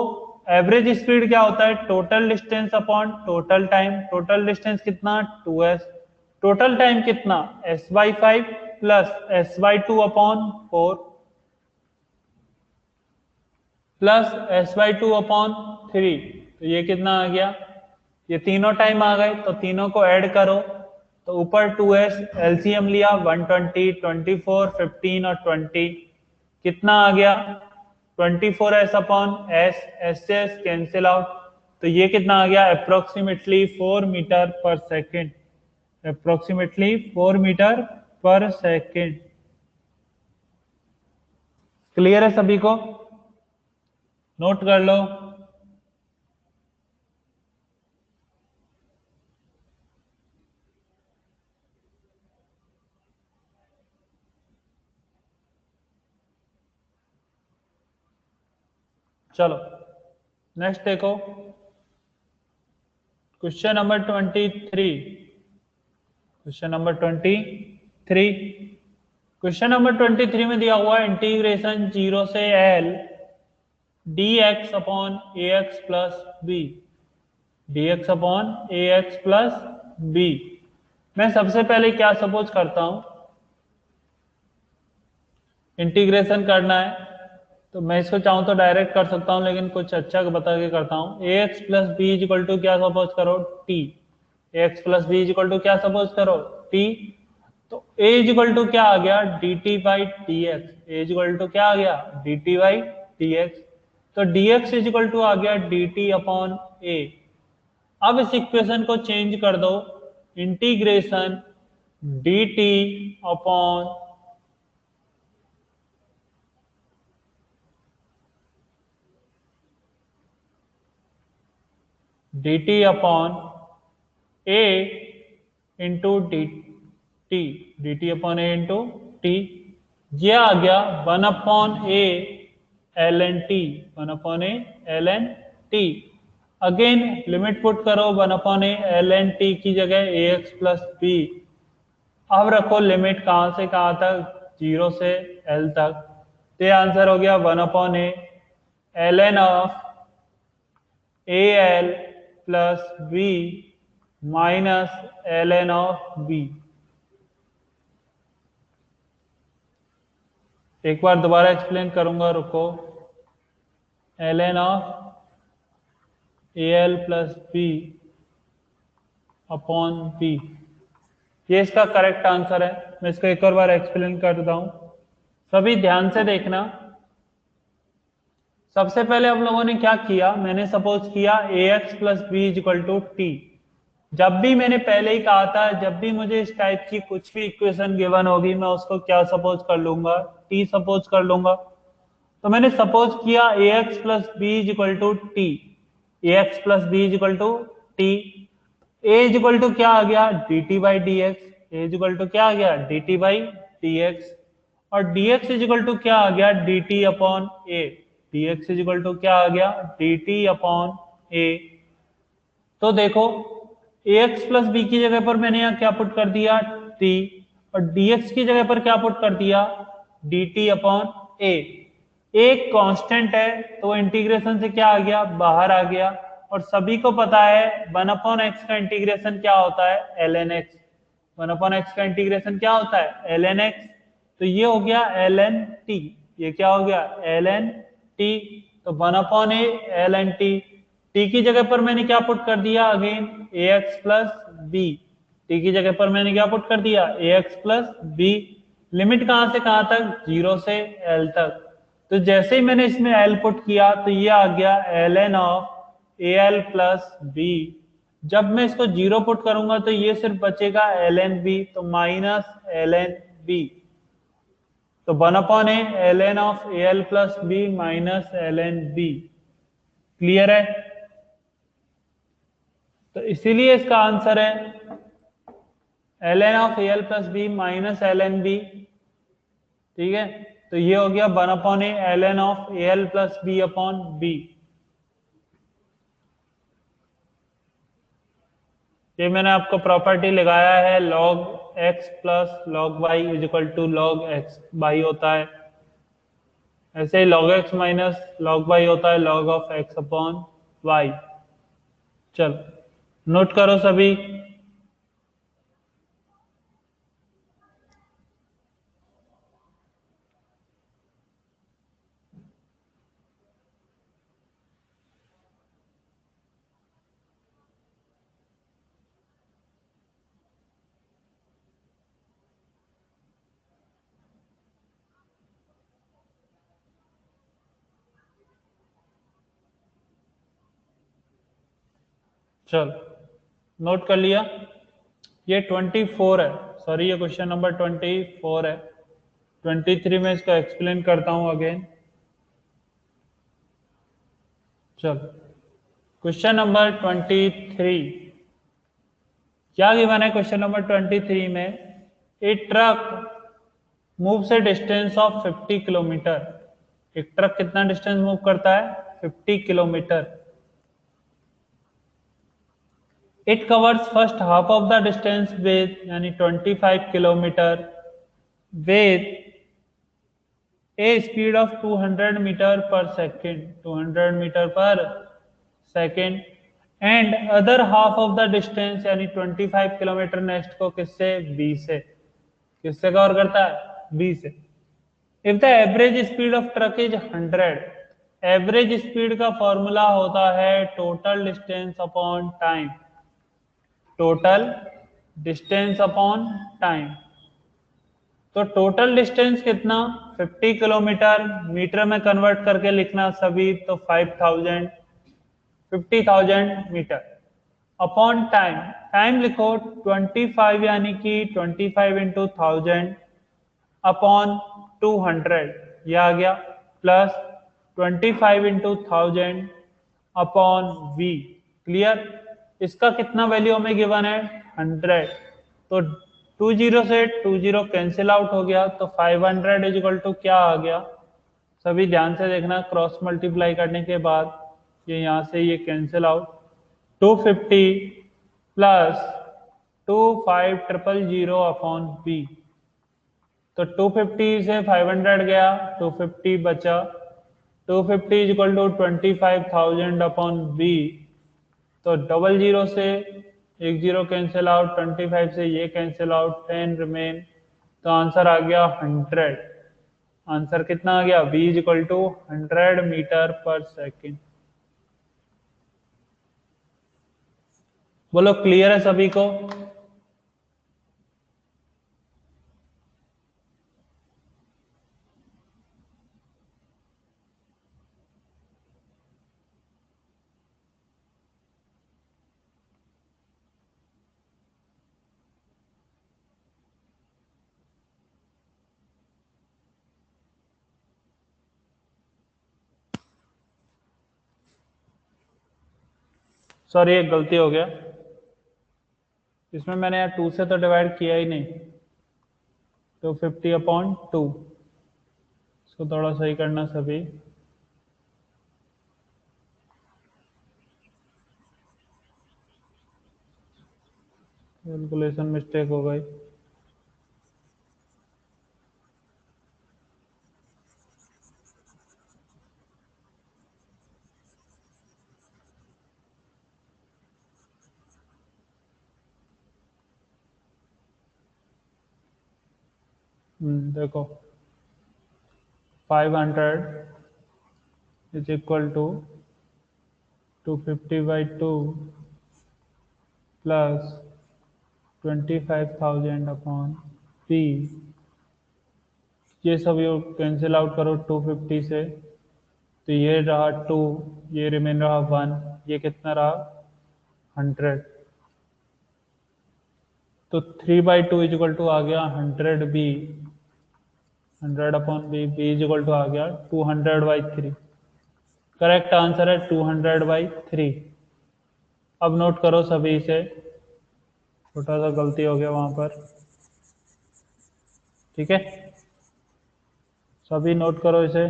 एवरेज स्पीड क्या होता है total distance upon total time, total distance कितना 2s, टोटल टाइम कितना s/5 plus s/2 upon 4 plus s/2 upon 3, तो ये कितना आ गया, ये तीनों टाइम आ गए, तो तीनों को ऐड करो, तो ऊपर 2s, एलसीएम लिया 120, 24, 15 और 20, कितना आ गया 24s अपॉन s, s से s कैंसिल आउट, तो ये कितना आ गया approximately 4 metre per second, approximately 4 metre per second. Clear है सभी को, नोट कर लो। चलो नेक्स्ट देखो, question number 23, question number 23, question number 23 में दिया हुआ इंटीग्रेशन 0 से l dx upon ax plus b, dx upon ax plus b. मैं सबसे पहले क्या सपोज करता हूं, इंटीग्रेशन करना है तो मैं इसको चाहूं तो डायरेक्ट कर सकता हूं, लेकिन कुछ अच्छा बता के करता हूं। ax plus B is equal to क्या सपोज करो t, ax plus B is equal to क्या सपोज करो t, तो a इज इक्वल टू क्या आ गया dt by dx, a is equal to क्या आ गया dt बाई dx, तो dx इज इक्वल टू आ गया dt अपॉन a। अब इस इक्वेशन को चेंज कर दो, integration dt upon dt upon a into D T, d T upon a into t, ये आ गया 1 upon A L n t, 1 upon A L n t. Again limit put करो 1 upon A L n t की जगह ए X plus B. अब रखो limit कहां से कहां तक 0 से एल तक, तो ये आंसर हो गया 1 upon A L N of A L plus B minus L N of b. एक बार दोबारा एक्सप्लेन करूंगा, रुको। L N of A L plus B upon B, ये इसका करेक्ट आंसर है। मैं इसको एक और बार एक्सप्लेन करता हूं, सभी ध्यान से देखना। सबसे पहले हम लोगों ने क्या किया, मैंने सपोज किया A X plus B is equal to T. जब भी मैंने पहले ही कहा था, जब भी मुझे इस टाइप की कुछ भी इक्वेशन गिवन होगी मैं उसको क्या सपोज कर लूंगा टी सपोज कर लूंगा। तो मैंने सपोज किया A X plus B is equal to T, A X plus B is equal to T. A is equal to क्या आ गया, D T by D X. A is equal to क्या आ गया, D T by D X. और D x is equal to क्या आ गया, D T upon A. D x is equal to क्या आ गया, डी टी अपॉन ए। तो देखो ए एक्स प्लस बी की जगह पर मैंने यहाँ क्या पुट कर दिया, टी। और dx की जगह पर क्या पुट कर दिया, dt अपॉन ए। एक कांस्टेंट है तो इंटीग्रेशन से क्या आ गया, बाहर आ गया। और सभी को पता है 1 अपॉन एक्स का इंटीग्रेशन क्या होता है, ln x। 1 अपॉन एक्स का इंटीग्रेशन क्या होता है, ln x। तो ये हो गया ln t। ये क्या हो गया, ln t। तो 1 अपॉन ए ln t। t की जगह पर मैंने क्या पुट कर दिया, अगेन ए एक्स प्लस बी। टी की जगह पर मैंने क्या पुट कर दिया, ए एक्स प्लस बी। लिमिट कहां से कहां तक, 0 से एल तक। तो जैसे ही मैंने इसमें एल पुट किया तो ये आ गया l N of A L plus b. जब मैं इसको 0 पुट करूंगा तो ये सिर्फ बचेगा एल एन बी, तो माइनस एल एन बी। तो 1 upon A L N of A L plus B minus L N B. Clear है? तो इसीलिए इसका आंसर है L N of A L plus B minus L N B. ठीक है, तो ये हो गया 1 upon A L N of A L plus B upon B. ये मैंने आपको प्रॉपर्टी लगाया है, log x plus log Y is equal to log X Y होता है। ऐसे ही log X minus log Y होता है log of x upon Y. चलो नोट करो सभी। चलो नोट कर लिया। ये 24 है, सॉरी ये क्वेश्चन नंबर 24 है। 23 में इसको एक्सप्लेन करता हूं अगेन। चलो क्वेश्चन नंबर 23 क्या गिवन है, क्वेश्चन नंबर 23 में A truck moves a distance of 50 kilometre. एक ट्रक कितना डिस्टेंस मूव करता है, 50 kilometre. It covers first half of the distance with यानी 25 kilometre with a speed of 200 metre per second. 200 metre per second. And other half of the distance यानी 25 kilometre next को किससे, B से। किससे cover करता है, बी से। If the average speed of truck is 100, average speed का formula होता है total distance upon time. Total distance upon time. तो टोटल डिस्टेंस कितना, 50 किलोमीटर। मीटर में कन्वर्ट करके लिखना सभी, तो 5000, 50,000 मीटर अपॉन टाइम। टाइम लिखो 25 यानी कि 25 इंटू 1000 अपॉन 200, ये आ गया। Plus 25 into 1000 upon V. Clear? इसका कितना वैल्यू हमें गिवन है, 100। तो 20 से 20 कैंसिल आउट हो गया, तो 500 इज इक्वल टू क्या आ गया, सभी ध्यान से देखना। क्रॉस मल्टीप्लाई करने के बाद ये यहाँ से ये cancel out. 250 plus 2500 upon B. तो 250 से 500 गया, 250 बचा। 250 is equal to 25,000 upon B. तो 00 से एक जीरो कैंसिल आउट, 25 से ये कैंसिल आउट, 10 रिमेन। तो आंसर आ गया 100। आंसर कितना आ गया, v is equal to 100 metre per second. बोलो क्लियर है सभी को? सॉरी एक गलती हो गया, इसमें मैंने यार 2 से तो डिवाइड किया ही नहीं, तो 50/2, इसको थोड़ा सही करना सभी। कैलकुलेशन मिस्टेक हो गई। देखो 500 is equal to 250/2 plus 25,000/P। ये सब ये कैंसिल आउट करो 250 से, तो ये रहा 2, ये रिमेन रहा 1, ये कितना रहा 100। तो 3/2 इज इक्वल टू आ गया 100B, 100/B, B is equal to आ गया 200/3। करेक्ट आंसर है 200/3। अब नोट करो सभी से, छोटा सा गलती हो गया वहां पर, ठीक है, सभी नोट करो इसे।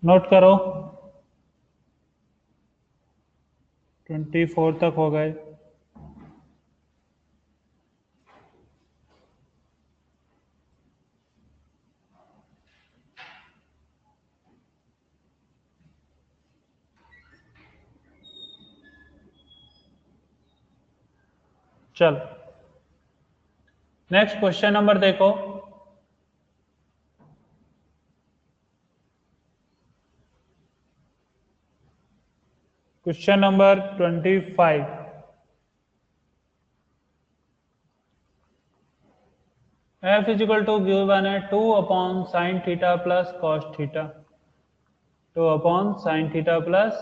नोट करो, 24 तक हो गए। चल नेक्स्ट क्वेश्चन नंबर देखो। Question number 25। F is equal to given है 2/sin θ plus cos θ, 2/sin θ plus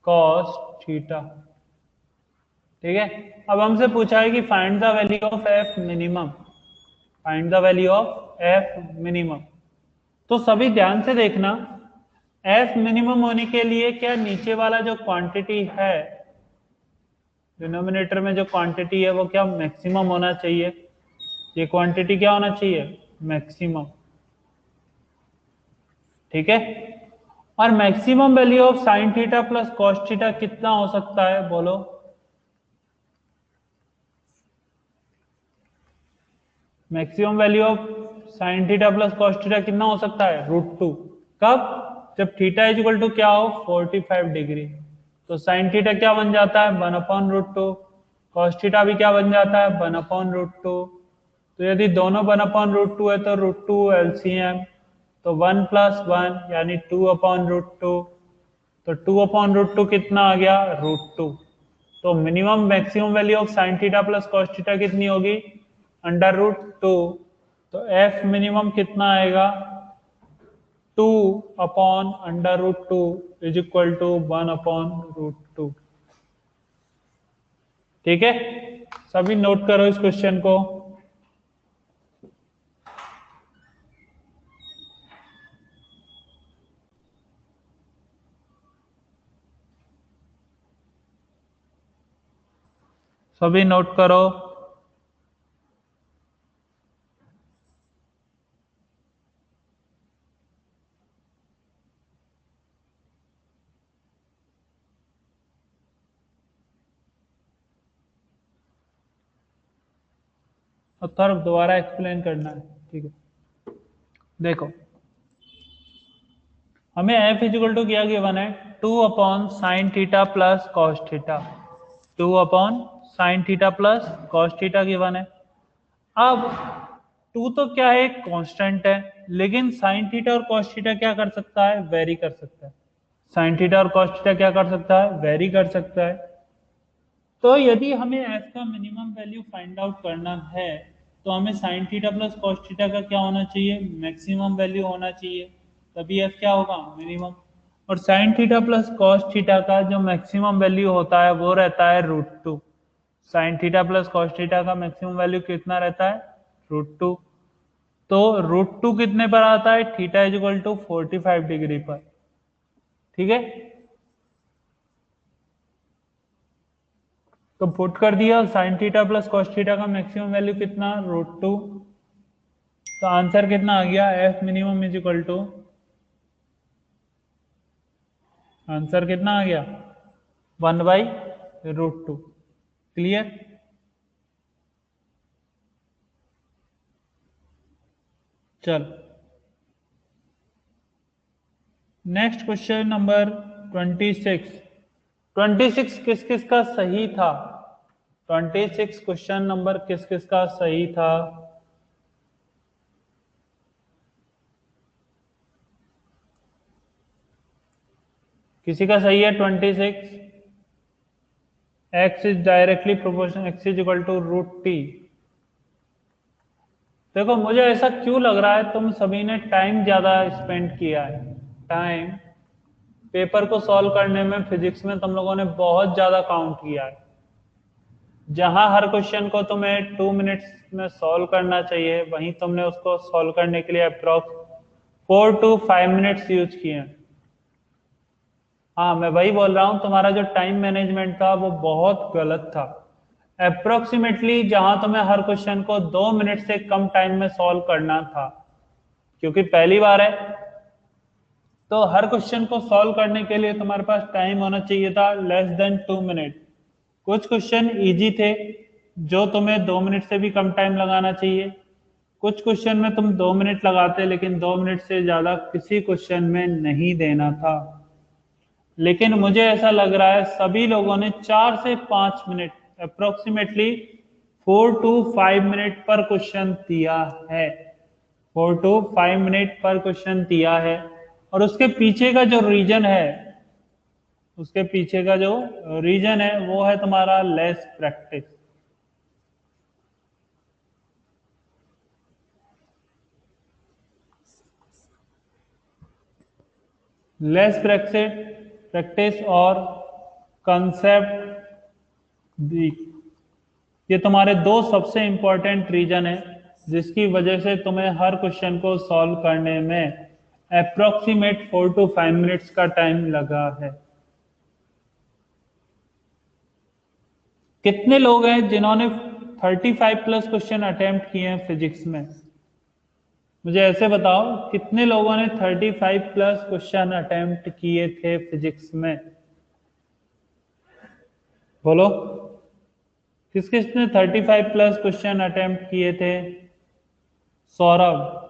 cos θ। ठीक है, अब हमसे पूछा है कि find the value of F minimum, find the value of F minimum. तो सभी ध्यान से देखना, एफ मिनिमम होने के लिए क्या नीचे वाला जो क्वांटिटी है, डिनोमिनेटर में जो क्वांटिटी है वो क्या मैक्सिमम होना चाहिए, ये क्वांटिटी क्या होना चाहिए मैक्सिमम। ठीक है, और maximum value of sine theta plus cos theta कितना हो सकता है बोलो। Maximum value of sine theta plus cos theta कितना हो सकता है √2। कब, जब थीटा इज इक्वल टू क्या हो 45 डिग्री, तो साइन थीटा क्या बन जाता है 1/√2, कॉस थीटा भी क्या बन जाता है 1/√2। तो यदि दोनों 1/√2 है तो √2 एलसीएम, तो 1 + 1 यानी 2/√2, तो 2/√2 कितना आ गया √2। तो minimum maximum value of sine theta plus cos theta कितनी होगी √2। तो एफ मिनिमम कितना आएगा 2/√2 इज इक्वल टू 1/√2। ठीक है, सभी नोट करो इस क्वेश्चन को। सभी नोट करो। और तरफ दोबारा एक्सप्लेन करना है, ठीक है। देखो हमें एफ इजिकल टू क्या गिवन है 2/sin θ plus cos theta, 2/sin θ plus cos theta given है। अब 2 तो क्या है कांस्टेंट है, लेकिन sin थीटा और cos थीटा क्या कर सकता है वेरी कर सकता है, sin थीटा और cos थीटा क्या कर सकता है वेरी कर सकता है। तो यदि हमें f का मिनिमम वैल्यू फाइंड आउट करना है तो हमें sin theta plus cos theta का क्या होना चाहिए मैक्सिमम वैल्यू होना चाहिए, तभी f क्या होगा मिनिमम। और sign theta plus cos theta का जो मैक्सिमम वैल्यू होता है वो रहता है √2। Sine theta plus cos theta का मैक्सिमम वैल्यू कितना रहता है? √2। तो √2 कितने पर आता है? Theta is equal to 45 degree पर। ठीक है, तो पुट कर दिया sine theta plus cos theta का मैक्सिमम वैल्यू कितना? √2। तो आंसर कितना आ गया? F minimum is equal to, answer कितना आ गया? 1/√2। क्लियर? चल, नेक्स्ट क्वेश्चन नंबर 26। 26 किस किस का सही था? 26 क्वेश्चन नंबर किस किस का सही था? किसी का सही है 26? x is directly proportional, x is equal to √t। देखो मुझे ऐसा क्यों लग रहा है तुम सभी ने टाइम ज्यादा स्पेंड किया है। टाइम पेपर को सॉल्व करने में फिजिक्स में तुम लोगों ने बहुत ज्यादा काउंट किया है। जहां हर क्वेश्चन को तुम्हें 2 मिनट्स में सॉल्व करना चाहिए, वहीं तुमने उसको सॉल्व करने के लिए अप्रोक्स 4 to 5 मिनट्स यूज किए हैं। हाँ, मैं वही बोल रहा हूँ, तुम्हारा जो टाइम मैनेजमेंट था वो बहुत गलत था। अप्रोक्सीमेटली जहां तुम्हें हर क्वेश्चन को 2 मिनट से कम टाइम में सॉल्व करना था, क्योंकि पहली बार है, तो हर क्वेश्चन को सॉल्व करने के लिए तुम्हारे पास टाइम होना चाहिए था <2 मिनट। कुछ क्वेश्चन इजी थे जो तुम्हें 2 मिनट से भी कम टाइम लगाना चाहिए, कुछ क्वेश्चन में तुम 2 मिनट लगाते, लेकिन 2 मिनट से ज्यादा किसी क्वेश्चन में नहीं देना था। लेकिन मुझे ऐसा लग रहा है सभी लोगों ने 4 से 5 मिनट, अप्रोक्सीमेटली 4 to 5 मिनट पर क्वेश्चन दिया है। 4 to 5 मिनट पर क्वेश्चन दिया है। और उसके पीछे का जो रीजन है, उसके पीछे का जो रीजन है वो है तुम्हारा लेस प्रैक्टिस। लेस प्रैक्टिस और कंसेप्ट वीक, ये तुम्हारे दो सबसे इंपॉर्टेंट रीजन है जिसकी वजह से तुम्हें हर क्वेश्चन को सॉल्व करने में अप्रोक्सीमेट 4 to 5 मिनट्स का टाइम लगा है। कितने लोग हैं जिन्होंने 35 प्लस क्वेश्चन अटेम्प्ट किए हैं फिजिक्स में? मुझे ऐसे बताओ, कितने लोगों ने 35 प्लस क्वेश्चन अटेम्प्ट किए थे फिजिक्स में? बोलो, किस किस ने 35 प्लस क्वेश्चन अटेम्प्ट किए थे? सौरभ।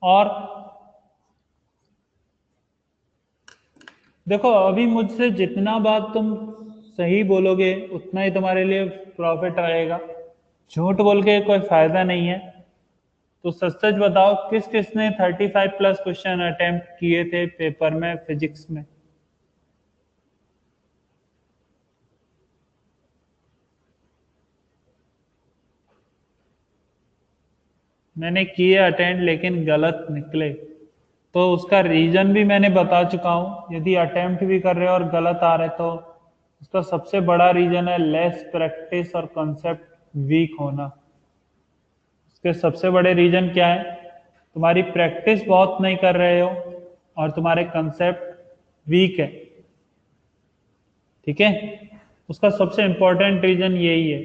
और देखो, अभी मुझसे जितना बात तुम सही बोलोगे उतना ही तुम्हारे लिए प्रॉफिट रहेगा। झूठ बोल के कोई फायदा नहीं है। तो सच सच बताओ, किस किस ने 35 प्लस क्वेश्चन अटेम्प्ट किए थे पेपर में फिजिक्स में? मैंने किए अटेंड, लेकिन गलत निकले। तो उसका रीजन भी मैंने बता चुका हूं। यदि अटेम्प्ट भी कर रहे हो और गलत आ रहे तो उसका सबसे बड़ा रीजन है लेस प्रैक्टिस और कॉन्सेप्ट वीक होना। उसके सबसे बड़े रीजन क्या है? तुम्हारी प्रैक्टिस बहुत नहीं कर रहे हो और तुम्हारे कंसेप्ट वीक है। ठीक है, उसका सबसे इंपॉर्टेंट रीजन यही है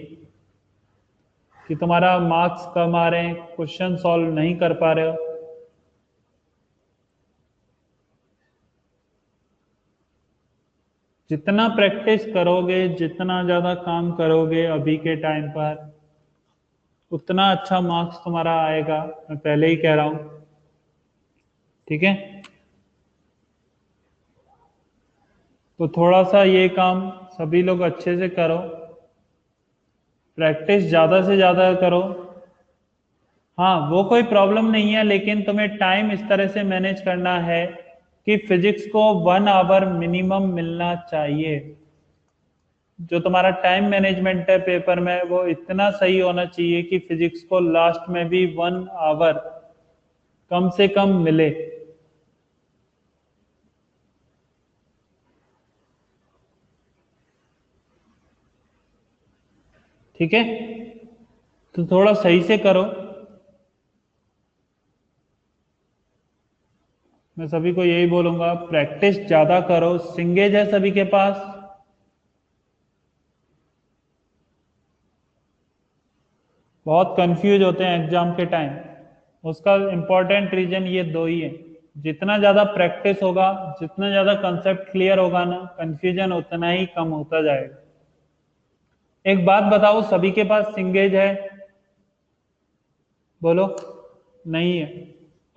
कि तुम्हारा मार्क्स कम आ रहे हैं, क्वेश्चन सॉल्व नहीं कर पा रहे हो। जितना प्रैक्टिस करोगे, जितना ज्यादा काम करोगे अभी के टाइम पर, उतना अच्छा मार्क्स तुम्हारा आएगा, मैं पहले ही कह रहा हूं। ठीक है, तो थोड़ा सा ये काम सभी लोग अच्छे से करो, प्रैक्टिस ज्यादा से ज्यादा करो। हाँ, वो कोई प्रॉब्लम नहीं है, लेकिन तुम्हें टाइम इस तरह से मैनेज करना है कि फिजिक्स को 1 आवर मिनिमम मिलना चाहिए। जो तुम्हारा टाइम मैनेजमेंट है पेपर में वो इतना सही होना चाहिए कि फिजिक्स को लास्ट में भी 1 आवर कम से कम मिले। ठीक है, तो थोड़ा सही से करो। मैं सभी को यही बोलूंगा, प्रैक्टिस ज्यादा करो। सिंगेज है सभी के पास? बहुत कंफ्यूज होते हैं एग्जाम के टाइम, उसका इंपॉर्टेंट रीजन ये दो ही है। जितना ज्यादा प्रैक्टिस होगा, जितना ज्यादा कंसेप्ट क्लियर होगा ना, कंफ्यूजन उतना ही कम होता जाएगा। एक बात बताओ, सभी के पास सिंगेज है? बोलो। नहीं है,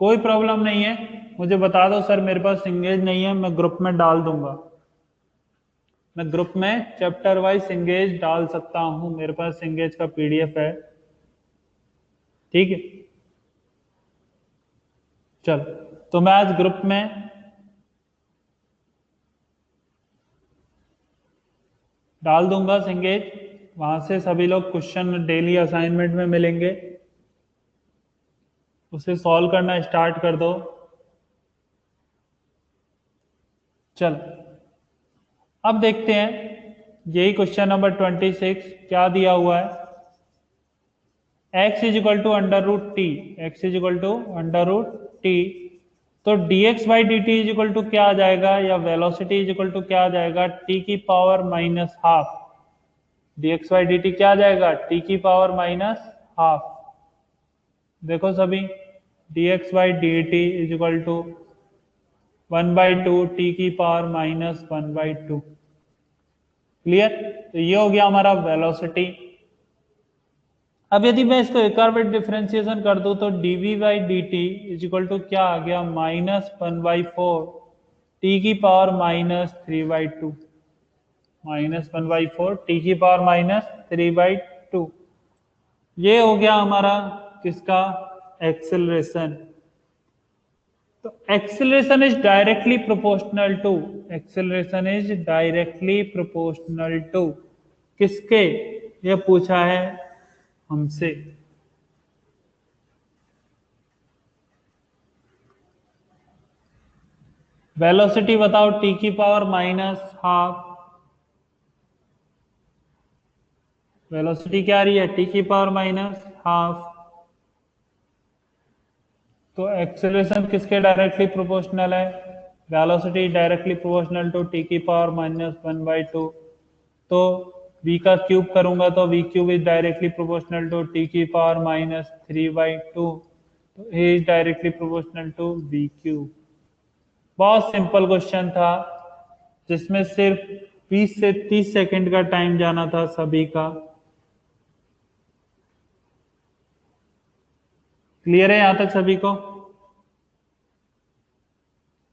कोई प्रॉब्लम नहीं है। मुझे बता दो सर मेरे पास सिंगेज नहीं है, मैं ग्रुप में डाल दूंगा। मैं ग्रुप में चैप्टर वाइज सिंगेज डाल सकता हूं, मेरे पास सिंगेज का पीडीएफ है। ठीक है, चल तो मैं आज ग्रुप में डाल दूंगा सिंगेज। वहां से सभी लोग क्वेश्चन डेली असाइनमेंट में मिलेंगे, उसे सॉल्व करना स्टार्ट कर दो। चल अब देखते हैं, यही क्वेश्चन नंबर 26 क्या दिया हुआ है। x is equal to under root T, X is equal to under root T. तो dx by D T is equal to क्या आ जाएगा, या वेलोसिटी इज इक्वल टू क्या आ जाएगा, टी की power minus half. dx by D T क्या आ जाएगा, टी की पावर माइनस हाफ। देखो सभी, dx by D T is equal to 1/2 T की पावर माइनस 1/2। क्लियर? तो ये हो गया हमारा वेलोसिटी। अब यदि मैं इसको एक और बार डिफ्रेंसिएशन कर दूं तो dv by D T is equal to क्या आ गया, -1/4 टी की पावर -3/2। -1/4 टी की पावर -3/2। ये हो गया हमारा किसका, एक्सेलरेशन। तो acceleration is directly proportional to, acceleration is directly proportional to किसके, ये पूछा है हमसे। वेलोसिटी बताओ, टी की पावर माइनस हाफ। वेलोसिटी क्या आ रही है, टी की पावर माइनस हाफ। तो एक्सेलरेशन किसके डायरेक्टली प्रोपोर्शनल है, velocity directly proportional to T की पावर -1/2। तो v का क्यूब करूंगा तो v cube is directly proportional to T की पावर -3/2। तो a is directly proportional to v cube. बहुत सिंपल क्वेश्चन था, जिसमें सिर्फ 20 से 30 सेकंड का टाइम जाना था सभी का। क्लियर है यहां तक सभी को?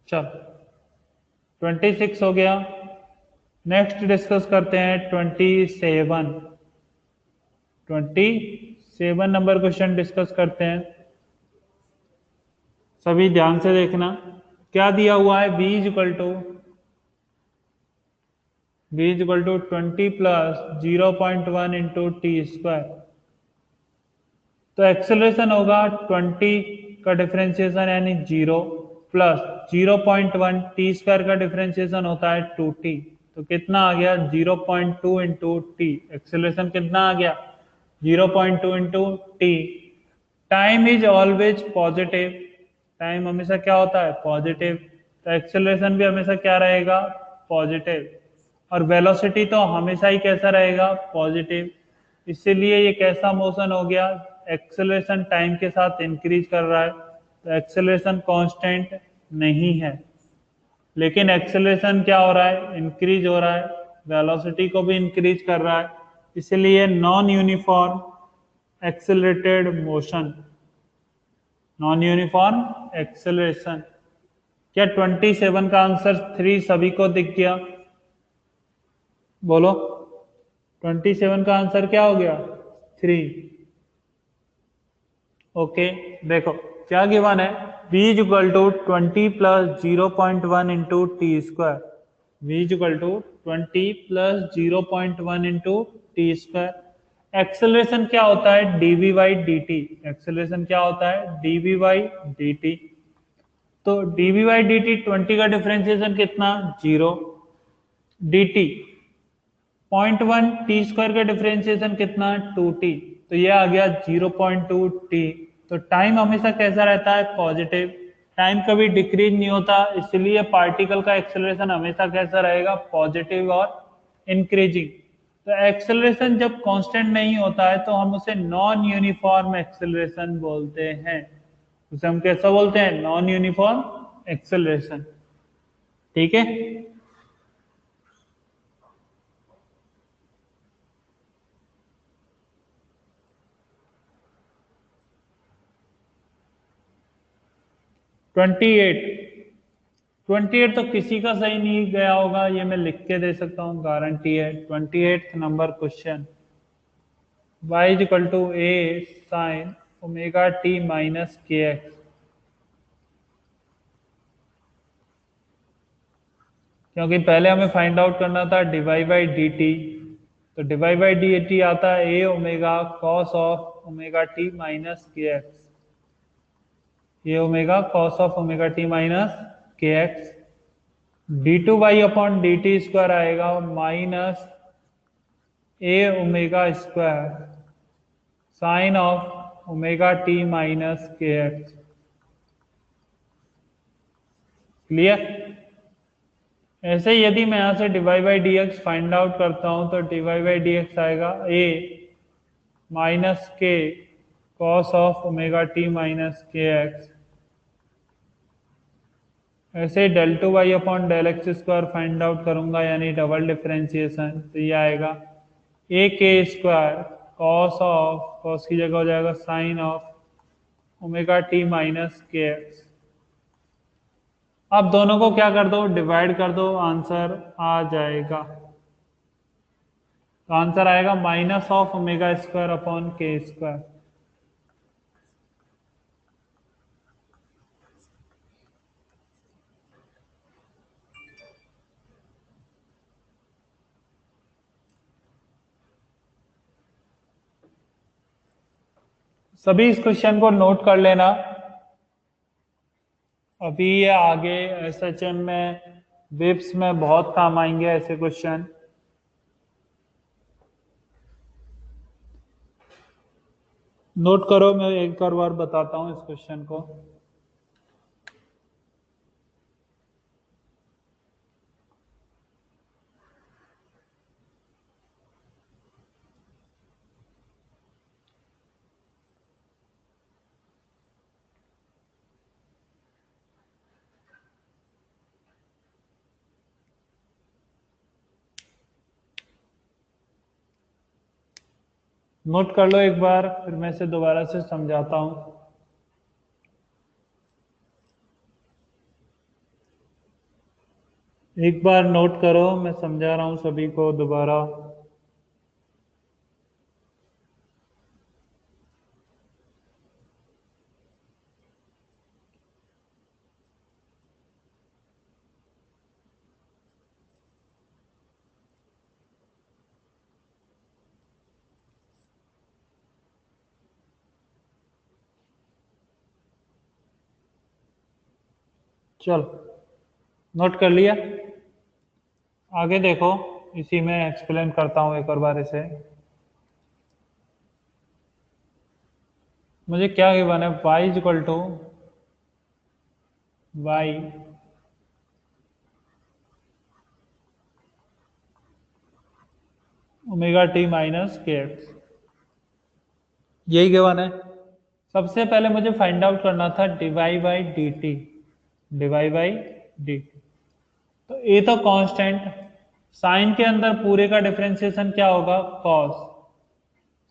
चल 26 हो गया। नेक्स्ट डिस्कस करते हैं 27। 27 नंबर क्वेश्चन डिस्कस करते हैं। सभी ध्यान से देखना, क्या दिया हुआ है, v is equal to 20 plus 0.1 into T square. तो एक्सेलरेशन होगा 20 का डिफरेंशिएशन यानी 0 प्लस 0.1 टी स्क्वायर का डिफरेंशिएशन होता है 2t। तो कितना आ गया, 0.2 इंटू टी। एक्सेलरेशन कितना आ गया, 0.2 into T. Time is always positive, time हमेशा क्या होता है, पॉजिटिव। तो एक्सेलरेशन भी हमेशा क्या रहेगा, पॉजिटिव। और वेलोसिटी तो हमेशा ही कैसा रहेगा, पॉजिटिव। इसीलिए ये कैसा मोशन हो गया, एक्सेलरेशन टाइम के साथ इंक्रीज कर रहा है। तो एक्सेलरेशन कांस्टेंट नहीं है, लेकिन एक्सेलरेशन क्या हो रहा है, इंक्रीज हो रहा है। वेलोसिटी को भी इंक्रीज कर रहा है, इसलिए non uniform accelerated motion, non uniform acceleration. क्या 27 का आंसर 3 सभी को दिख गया? बोलो, 27 का आंसर क्या हो गया, 3। ओके, देखो क्या गिवन है, v is equal to 20 plus 0.1 into T square. v is equal to 20 plus 0.1 into T square. Acceleration क्या होता है, dv by D T. Acceleration क्या होता है, dv बाई डी टी। तो dv बाई डी टी 20 का differentiation कितना, 0। dt 0.1 T square का डिफरेंशिएशन कितना, 2t, तो ये आ गया 0.2 टी। तो टाइम हमेशा कैसा रहता है, पॉजिटिव, टाइम कभी डिक्रीज नहीं होता, इसलिए पार्टिकल का एक्सेलरेशन हमेशा कैसा रहेगा, पॉजिटिव और इंक्रीजिंग। तो एक्सेलरेशन जब कांस्टेंट नहीं होता है तो हम उसे नॉन यूनिफॉर्म एक्सेलरेशन बोलते हैं। उसे हम कैसा बोलते हैं, नॉन यूनिफॉर्म एक्सेलरेशन। ठीक है, ट्वेंटी एट 28 तो किसी का सही नहीं गया होगा, ये मैं लिख के दे सकता हूँ, गारंटी है। 28 number question, y is equal to A sine omega T minus के एक्स। क्योंकि पहले हमें फाइंड आउट करना था डिवाई बाई डी टी, तो डिवाई बाई डी टी आता है A omega cos of omega T minus के X, A omega cos of omega T minus के x. D two Y upon D T square आएगा minus A omega square sine of omega T minus के X. Clear. ऐसे यदि मैं यहां से D Y by D X find out करता हूं तो डिवाई बाई डी एक्स आएगा A minus K cos of omega T minus के एक्स। ऐसे del two Y upon del X square find out करूंगा, यानी डबल डिफरेंशिएशन, तो ये आएगा ए के स्क्वायर कॉस ऑफ, कॉस की जगह हो जाएगा sine of omega T minus के एक्स। अब दोनों को क्या कर दो, डिवाइड कर दो, आंसर आ जाएगा। तो आंसर आएगा minus of omega square upon के स्क्वायर। सभी इस क्वेश्चन को नोट कर लेना, अभी ये आगे एसएचएम में, विप्स में बहुत काम आएंगे ऐसे क्वेश्चन। नोट करो, मैं एक और बार बताता हूं इस क्वेश्चन को। नोट कर लो एक बार, फिर मैं इसे दोबारा से समझाता हूं। एक बार नोट करो, मैं समझा रहा हूं सभी को दोबारा। चल, नोट कर लिया, आगे देखो, इसी में एक्सप्लेन करता हूं एक और बार इसे। मुझे क्या गिवन है, y is equal to Y omega T minus के एक्स, यही गिवन है। सबसे पहले मुझे फाइंड आउट करना था D Y by D T, D Y by D T. तो ए तो कांस्टेंट, साइन के अंदर पूरे का डिफरेंशिएशन क्या होगा, कॉस,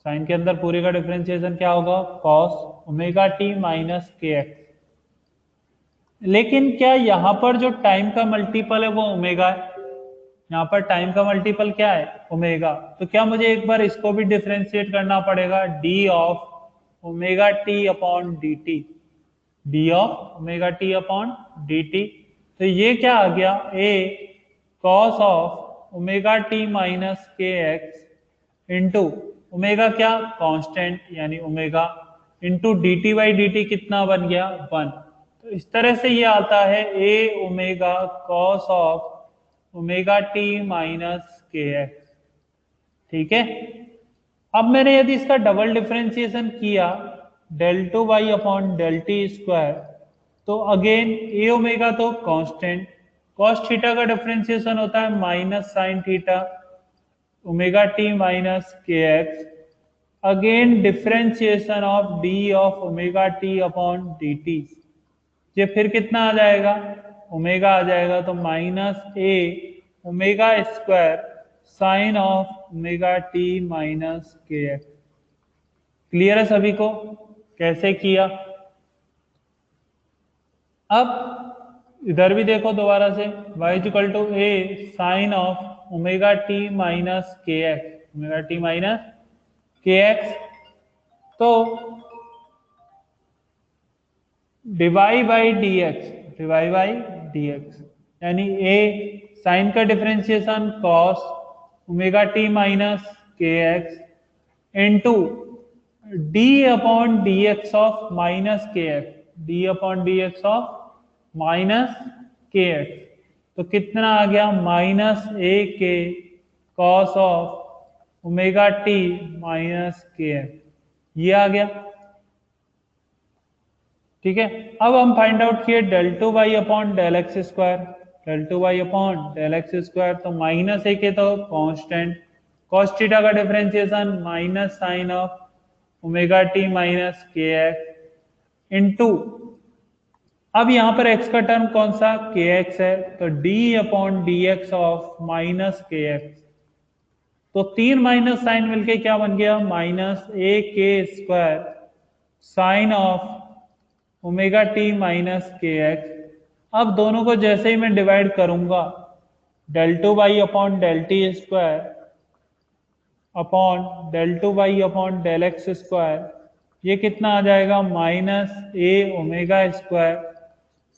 साइन के अंदर पूरे का डिफरेंशिएशन क्या होगा, कॉस ओमेगा टी माइनस के एक्स। लेकिन क्या यहाँ पर जो टाइम का मल्टीपल है वो ओमेगा है, यहाँ पर टाइम का मल्टीपल क्या है, ओमेगा। तो क्या मुझे एक बार इसको भी डिफरेंशिएट करना पड़ेगा, D of omega T upon D T, D of omega T upon D T. तो ये क्या आ गया, A cos of omega T minus के एक्स इंटू ओमेगा क्या, कांस्टेंट, यानी omega, into D T by D T कितना बन गया, 1। तो इस तरह से ये आता है A omega cos of omega T minus के एक्स। ठीक है। अब मैंने यदि इसका डबल डिफरेंशिएशन किया del 2 y upon del t square, तो अगेन ए ओमेगा तो कांस्टेंट, cos थीटा का डिफरेंशिएशन होता है minus sine theta omega T minus के x, again differentiation of d of omega T upon D t, ये फिर कितना आ जाएगा, ओमेगा आ जाएगा, तो minus A omega square sine of omega T minus के एक्स। क्लियर है सभी को कैसे किया? अब इधर भी देखो दोबारा से, y equal to A sine of omega T minus के एक्स, ओमेगा टी माइनस के एक्स, तो Dibai by D x, d y by D x, यानी ए साइन का differentiation cos omega T minus के x into d upon D x of minus के x, d upon D x of minus के x, तो कितना आ गया, minus A k cos of omega T minus के x, ये आ गया। ठीक है, अब हम फाइंड आउट किए del 2 y upon del x square, del 2 y upon del x square, तो माइनस ए के तो कांस्टेंट, cos थीटा का differentiation minus sine of omega T minus के एक्स इंटू, अब यहां पर x का टर्म कौन सा, के एक्स है, तो d upon D x of minus के एक्स, तो तीन माइनस साइन मिलके क्या बन गया, माइनस ए के square sine of omega T minus के एक्स। अब दोनों को जैसे ही मैं डिवाइड करूंगा, del 2 y upon del t square upon del 2 y upon del x square, ये कितना आ जाएगा, minus A omega square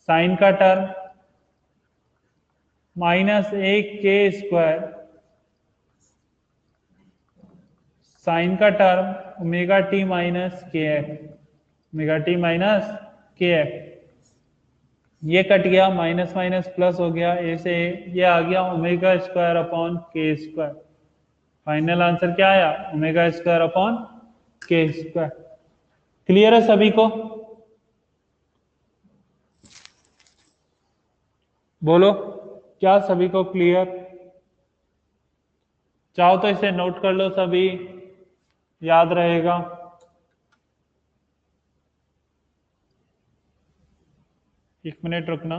sign का टर्म माइनस ए के स्क्वायर साइन का टर्म ओमेगा टी माइनस के एक्स, ओमेगा टी माइनस के x, ये कट गया, माइनस माइनस प्लस हो गया, ए से ये आ गया ओमेगा स्क्वायर अपॉन के स्क्वायर। फाइनल आंसर क्या आया, ओमेगा स्क्वायर अपॉन के स्क्वायर। क्लियर है सभी को? बोलो, क्या सभी को क्लियर? चाहो तो इसे नोट कर लो, सभी याद रहेगा। एक मिनट रुकना,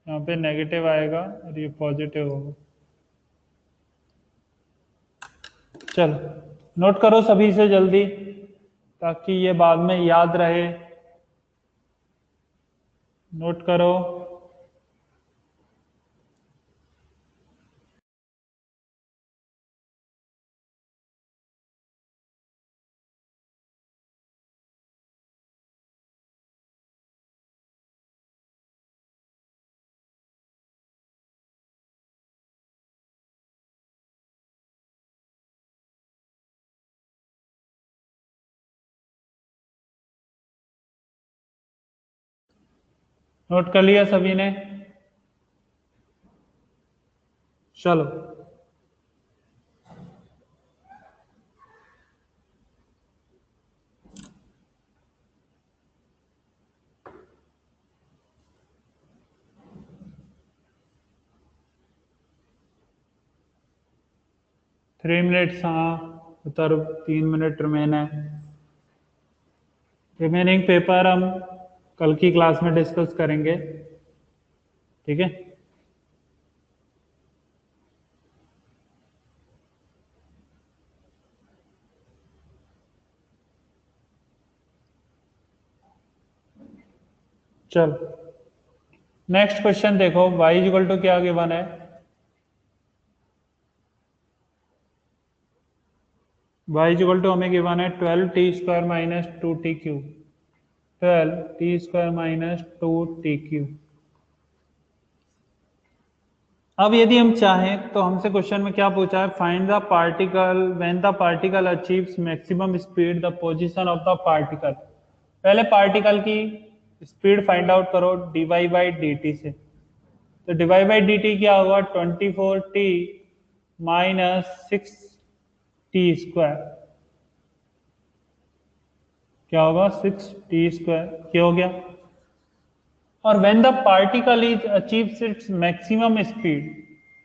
यहाँ पे नेगेटिव आएगा और ये पॉजिटिव होगा। चलो नोट करो सभी से जल्दी, ताकि ये बाद में याद रहे। नोट करो। नोट कर लिया सभी ने? चलो थ्री मिनट्स, हाँ उतर 3 मिनट रिमेन है। रिमेनिंग पेपर हम कल की क्लास में डिस्कस करेंगे, ठीक है। चलो नेक्स्ट क्वेश्चन देखो, y इक्वल टू क्या गिवन है, y इक्वल टू हमें गिवन है 12t square minus 2t cube, 12t square minus 2t cube. अब यदि हम चाहें तो हमसे क्वेश्चन में क्या पूछा है, find the particle when the particle achieves maximum speed, the position of the particle. पहले पार्टिकल की स्पीड फाइंड आउट करो dy बाई dt से, तो dy बाई dt क्या होगा, 24t माइनस टी स्क्वायर, क्या होगा 6t स्क्वायर, क्या हो गया। और when the particle is achieves its maximum speed,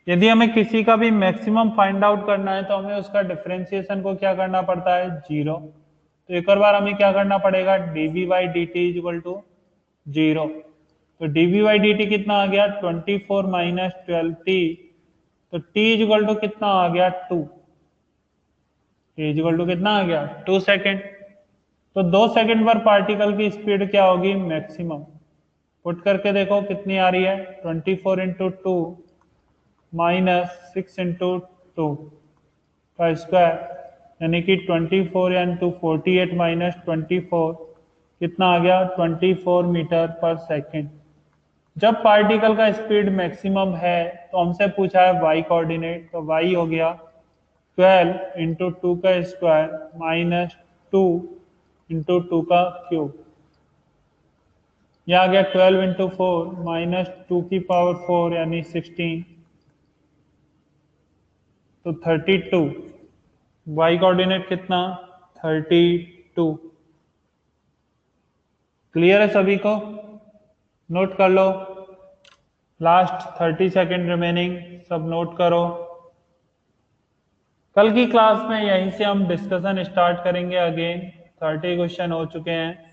यदि हमें किसी का भी मैक्सिमम फाइंड आउट करना है तो हमें उसका डिफरेंशिएशन को क्या करना पड़ता है, जीरो। तो एक और बार हमें क्या करना पड़ेगा, dv by D T is equal to zero. तो dv बाई डी टी कितना आ गया 24 माइनस 12t, तो t इज इक्वल टू कितना आ गया 2, t इज इक्वल टू कितना आ गया 2 सेकेंड। तो 2 सेकंड पर पार्टिकल की स्पीड क्या होगी, मैक्सिमम। पुट करके देखो कितनी आ रही है, 24 into two minus 6 into two का स्क्वायर, यानी कि 24 इंटू 48 माइनस 24 कितना आ गया 24 मीटर पर सेकेंड। जब पार्टिकल का स्पीड मैक्सिमम है तो हमसे पूछा है वाई कोऑर्डिनेट, तो वाई हो गया 12 इंटू टू का स्क्वायर माइनस 2 इंटू टू का क्यूब, यह आ गया 12 इंटू फोर माइनस 2 की पावर 4 यानी 16, तो 32। वाई कोऑर्डिनेट कितना 32। क्लियर है सभी को, नोट कर लो। लास्ट 30 सेकेंड रिमेनिंग, सब नोट करो। कल की क्लास में यहीं से हम डिस्कशन स्टार्ट करेंगे अगेन। 30 क्वेश्चन हो चुके हैं।